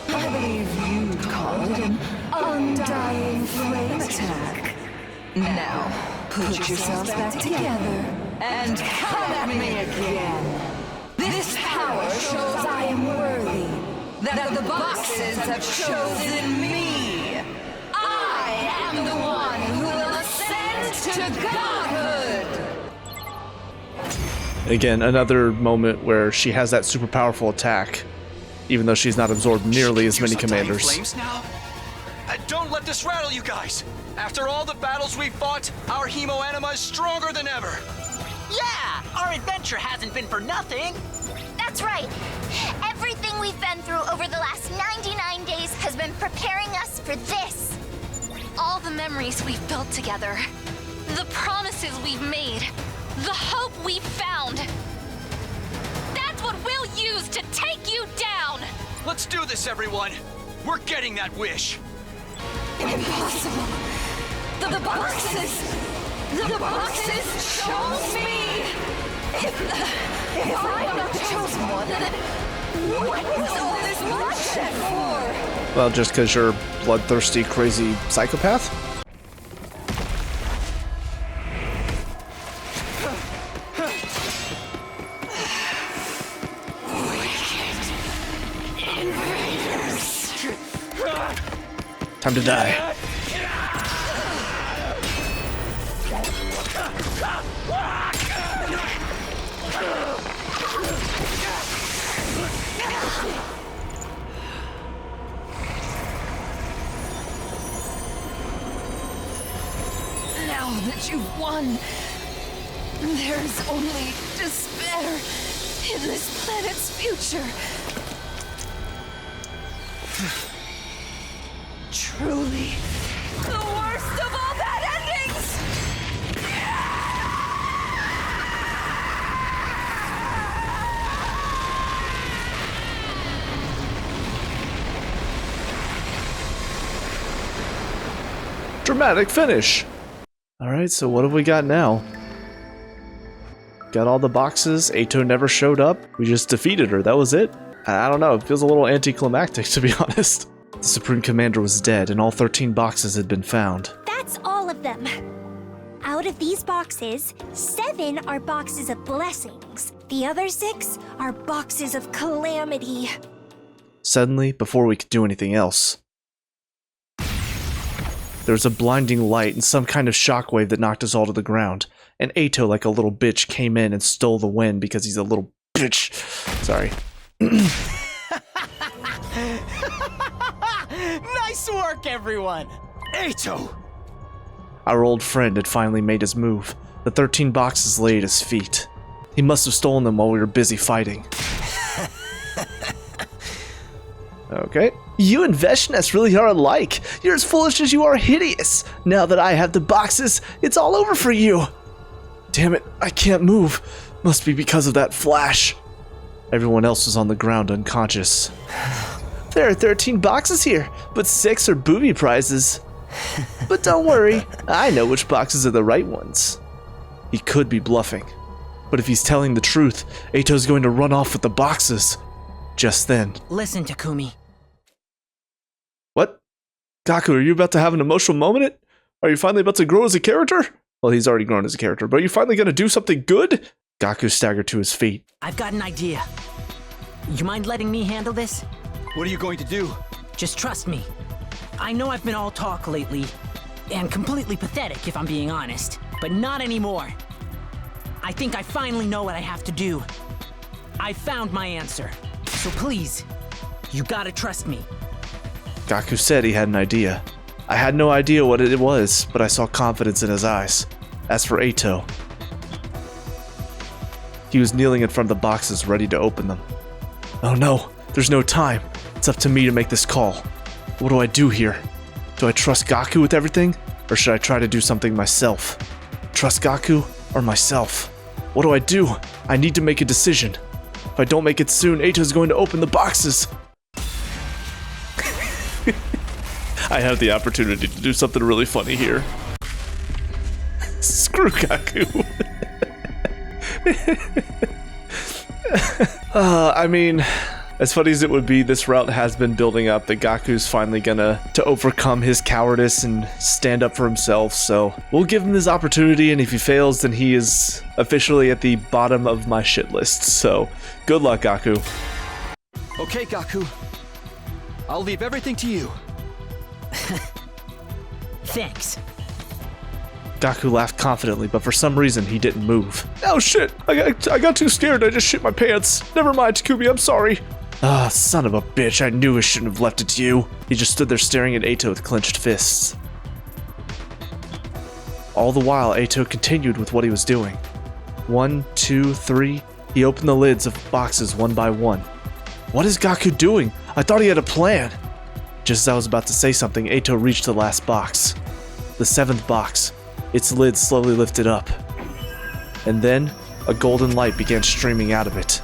I believe you'd call it an undying flame attack. Now, put yourselves back together and come at me again. This power shows I am worthy, that the boxes have chosen me. I am the one who will ascend to godhood. Again, another moment where she has that super powerful attack, even though she's not absorbed nearly as many commanders. Flames now? Don't let this rattle you guys! After all the battles we fought, our hemo anima is stronger than ever! Yeah! Our adventure hasn't been for nothing! That's right. Everything we've been through over the last 99 days has been preparing us for this. All the memories we've built together, the promises we've made, the hope we've found. That's what we'll use to take you down! Let's do this, everyone! We're getting that wish! Impossible! The boxes! The boxes chose me! If I had chosen one, then what was all this bloodshed for? Well, just because you're a bloodthirsty, crazy psychopath? Time to die. Now that you've won, there's only despair in this planet's future. Truly, the worst of all bad endings! Dramatic finish! Alright, so what have we got now? Got all the boxes, Ato never showed up, we just defeated her, that was it? I don't know, it feels a little anticlimactic to be honest. The Supreme Commander was dead and all 13 boxes had been found. That's all of them. Out of these boxes, 7 are boxes of blessings. The other 6 are boxes of calamity. Suddenly, before we could do anything else, there was a blinding light and some kind of shockwave that knocked us all to the ground. And Ato, like a little bitch, came in and stole the win because he's a little bitch. Sorry. Nice work, everyone! Ato! Our old friend had finally made his move. The 13 boxes lay at his feet. He must have stolen them while we were busy fighting. Okay. You and Veshnes really are alike. You're as foolish as you are hideous. Now that I have the boxes, it's all over for you. Damn it, I can't move. Must be because of that flash. Everyone else was on the ground unconscious. There are 13 boxes here, but 6 are booby prizes. But don't worry, I know which boxes are the right ones. He could be bluffing. But if he's telling the truth, Ato's going to run off with the boxes. Just then. Listen, Takumi. What? Gaku, are you about to have an emotional moment? Are you finally about to grow as a character? Well, he's already grown as a character, but are you finally going to do something good? Gaku staggered to his feet. I've got an idea. You mind letting me handle this? What are you going to do? Just trust me. I know I've been all talk lately, and completely pathetic if I'm being honest, but not anymore. I think I finally know what I have to do. I found my answer. So please, you gotta trust me. Gaku said he had an idea. I had no idea what it was, but I saw confidence in his eyes. As for Ato, he was kneeling in front of the boxes, ready to open them. Oh no, there's no time. It's up to me to make this call. What do I do here? Do I trust Gaku with everything, or should I try to do something myself? Trust Gaku or myself? What do I do? I need to make a decision. If I don't make it soon, Ato's going to open the boxes. I have the opportunity to do something really funny here. Screw Gaku. I mean, as funny as it would be, this route has been building up that Gaku's finally gonna overcome his cowardice and stand up for himself, so we'll give him this opportunity, and if he fails, then he is officially at the bottom of my shit list, so good luck, Gaku. Okay, Gaku. I'll leave everything to you. Thanks. Gaku laughed confidently, but for some reason he didn't move. Oh shit! I got too scared, I just shit my pants. Never mind, Takumi, I'm sorry. Ah, son of a bitch, I knew I shouldn't have left it to you. He just stood there staring at Eito with clenched fists. All the while, Eito continued with what he was doing. 1, 2, 3, he opened the lids of boxes one by one. What is Gaku doing? I thought he had a plan. Just as I was about to say something, Eito reached the last box. The 7th box. Its lid slowly lifted up. And then, a golden light began streaming out of it.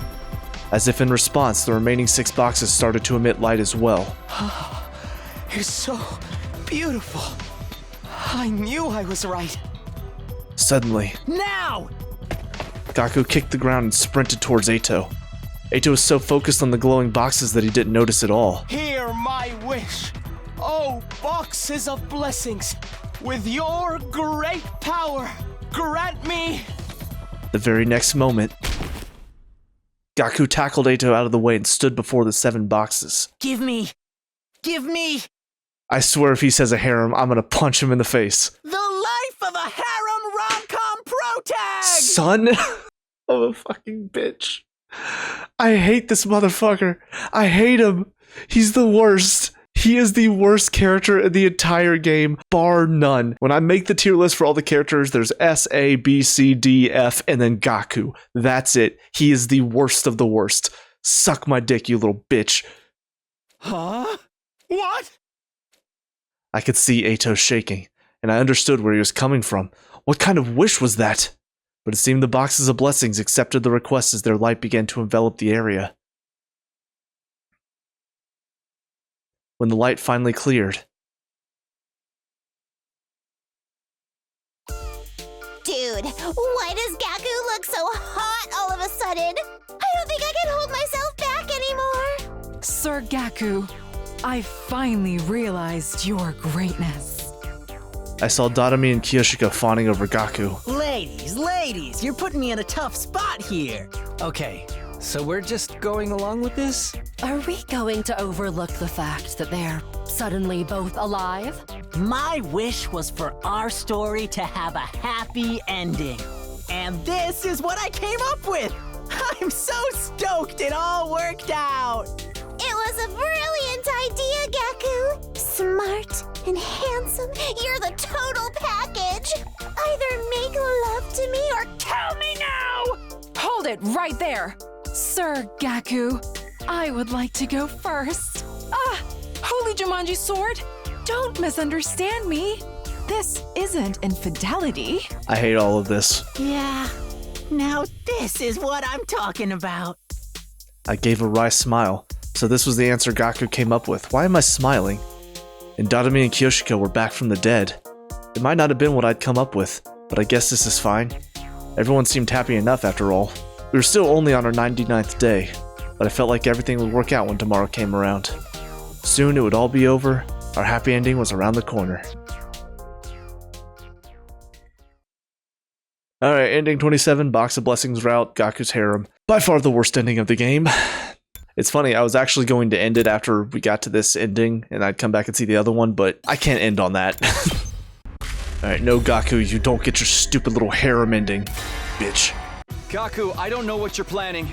As if in response, the remaining 6 boxes started to emit light as well. It's so beautiful. I knew I was right. Suddenly, now! Gaku kicked the ground and sprinted towards Eito. Eito was so focused on the glowing boxes that he didn't notice at all. Hear my wish. Oh, boxes of blessings. With your great power, grant me... The very next moment, Gaku tackled Eito out of the way and stood before the 7 boxes. Give me! Give me! I swear if he says a harem, I'm gonna punch him in the face. The life of a harem rom-com pro-tag! Son of a fucking bitch. I hate this motherfucker. I hate him. He's the worst. He is the worst character in the entire game, bar none. When I make the tier list for all the characters, there's S, A, B, C, D, F, and then Gaku. That's it. He is the worst of the worst. Suck my dick, you little bitch. Huh? What? I could see Eito shaking, and I understood where he was coming from. What kind of wish was that? But it seemed the boxes of blessings accepted the request as their light began to envelop the area. When the light finally cleared. Dude, why does Gaku look so hot all of a sudden? I don't think I can hold myself back anymore. Sir Gaku, I finally realized your greatness. I saw Dadami and Kiyoshika fawning over Gaku. Ladies, you're putting me in a tough spot here. Okay, so we're just going along with this? Are we going to overlook the fact that they're suddenly both alive? My wish was for our story to have a happy ending. And this is what I came up with! I'm so stoked it all worked out! It was a brilliant idea, Gaku. Smart and handsome. You're the total package. Either make love to me or kill me now! Hold it right there! Sir Gaku, I would like to go first. Holy Jumanji sword! Don't misunderstand me. This isn't infidelity. I hate all of this. Yeah, now this is what I'm talking about. I gave a wry smile. So this was the answer Gaku came up with. Why am I smiling? And Dadami and Kiyoshika were back from the dead. It might not have been what I'd come up with, but I guess this is fine. Everyone seemed happy enough after all. We were still only on our 99th day, but I felt like everything would work out when tomorrow came around. Soon it would all be over. Our happy ending was around the corner. Alright, ending 27, Box of Blessings route, Gaku's harem. By far the worst ending of the game. It's funny, I was actually going to end it after we got to this ending, and I'd come back and see the other one, but I can't end on that. Alright, no Gaku, you don't get your stupid little harem ending, bitch. Gaku, I don't know what you're planning.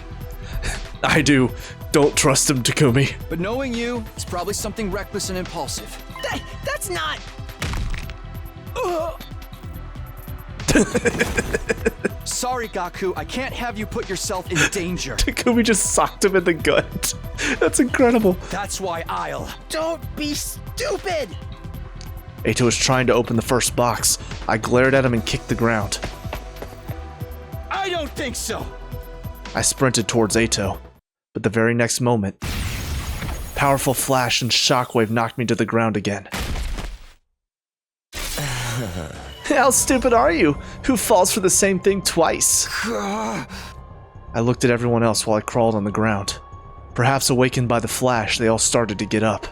I do. Don't trust him, Takumi. But knowing you, it's probably something reckless and impulsive. That's not... Sorry, Gaku, I can't have you put yourself in danger. Takumi just socked him in the gut. That's incredible. That's why I'll... Don't be stupid! Eito was trying to open the first box. I glared at him and kicked the ground. I don't think so. I sprinted towards Eito, but the very next moment, powerful flash and shockwave knocked me to the ground again. How stupid are you? Who falls for the same thing twice? I looked at everyone else while I crawled on the ground. Perhaps awakened by the flash, they all started to get up.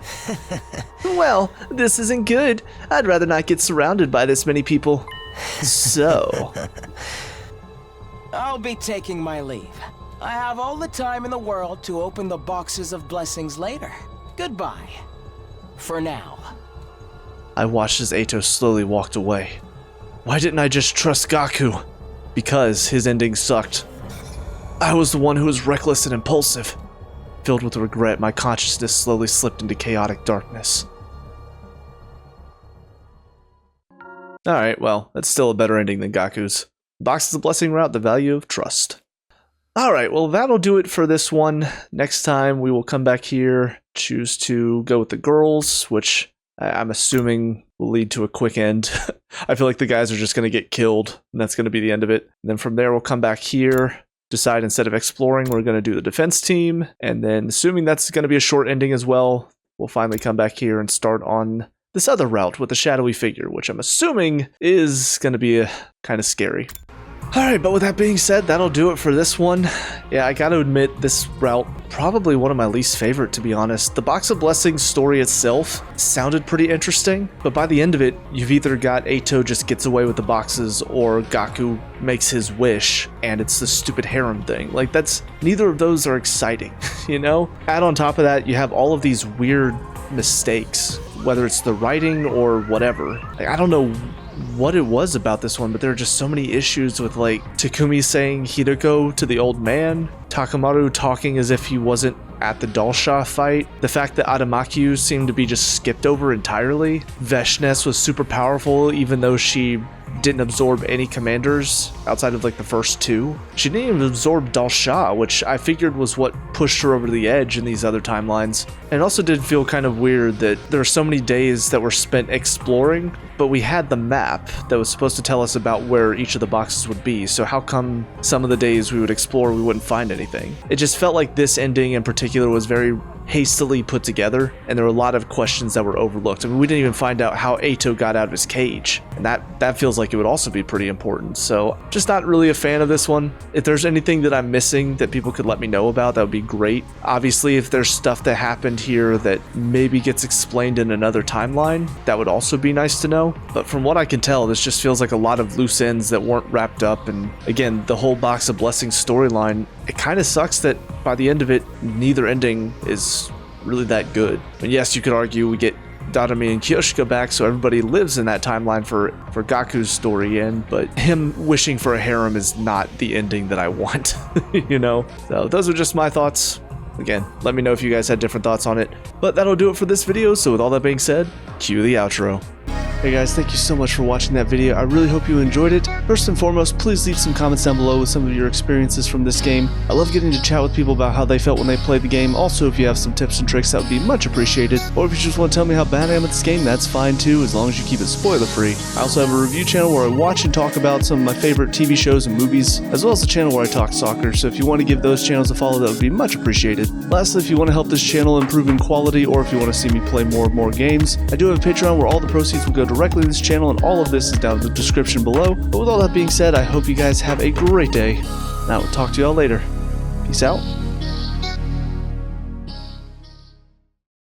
Well, this isn't good. I'd rather not get surrounded by this many people. So... I'll be taking my leave. I have all the time in the world to open the boxes of blessings later. Goodbye. For now. I watched as Eito slowly walked away. Why didn't I just trust Gaku? Because his ending sucked. I was the one who was reckless and impulsive. Filled with regret, my consciousness slowly slipped into chaotic darkness. Alright, well, that's still a better ending than Gaku's. Box is a blessing route, the value of trust. Alright, well that'll do it for this one. Next time we will come back here, choose to go with the girls, which I'm assuming will lead to a quick end. I feel like the guys are just going to get killed, and that's going to be the end of it. And then from there we'll come back here, decide instead of exploring we're going to do the defense team, and then assuming that's going to be a short ending as well, we'll finally come back here and start on this other route with the shadowy figure, which I'm assuming is going to be kind of scary. Alright, but with that being said, that'll do it for this one. Yeah, I gotta admit, this route, probably one of my least favorite, to be honest. The Box of Blessings story itself sounded pretty interesting, but by the end of it, you've either got Eito just gets away with the boxes, or Gaku makes his wish, and it's the stupid harem thing. Like, neither of those are exciting, you know? Add on top of that, you have all of these weird mistakes, whether it's the writing or whatever. Like, I don't know what it was about this one, but there are just so many issues with, like, Takumi saying Hideko to the old man, Takamaru talking as if he wasn't at the Dalsha fight, the fact that Adamakyu seemed to be just skipped over entirely, Veshness was super powerful even though she didn't absorb any commanders outside of like the first two. She didn't even absorb Dalsha, which I figured was what pushed her over the edge in these other timelines. And it also did feel kind of weird that there are so many days that were spent exploring, but we had the map that was supposed to tell us about where each of the boxes would be, so how come some of the days we would explore we wouldn't find anything? It just felt like this ending in particular was very hastily put together, and there were a lot of questions that were overlooked. I mean, we didn't even find out how Eito got out of his cage, and that feels like it would also be pretty important. So just not really a fan of this one. If there's anything that I'm missing that people could let me know about, that would be great. Obviously, if there's stuff that happened here that maybe gets explained in another timeline, that would also be nice to know. But from what I can tell, this just feels like a lot of loose ends that weren't wrapped up, and again, the whole Box of Blessings storyline, it kind of sucks that by the end of it, neither ending is really that good. And yes, you could argue we get Dadami and Kyoshika back, so everybody lives in that timeline for Gaku's story end, but him wishing for a harem is not the ending that I want, you know? So those are just my thoughts. Again, let me know if you guys had different thoughts on it. But that'll do it for this video, so with all that being said, cue the outro. Hey guys, thank you so much for watching that video. I really hope you enjoyed it. First and foremost, please leave some comments down below with some of your experiences from this game. I love getting to chat with people about how they felt when they played the game. Also, if you have some tips and tricks, that would be much appreciated. Or if you just want to tell me how bad I am at this game, that's fine too, as long as you keep it spoiler free. I also have a review channel where I watch and talk about some of my favorite TV shows and movies, as well as a channel where I talk soccer, so if you want to give those channels a follow, that would be much appreciated. Lastly, if you want to help this channel improve in quality, or if you want to see me play more games, I do have a Patreon where all the proceeds will go directly to this channel, and all of this is down in the description below. But with all that being said, I hope you guys have a great day, and I will talk to y'all later. Peace out.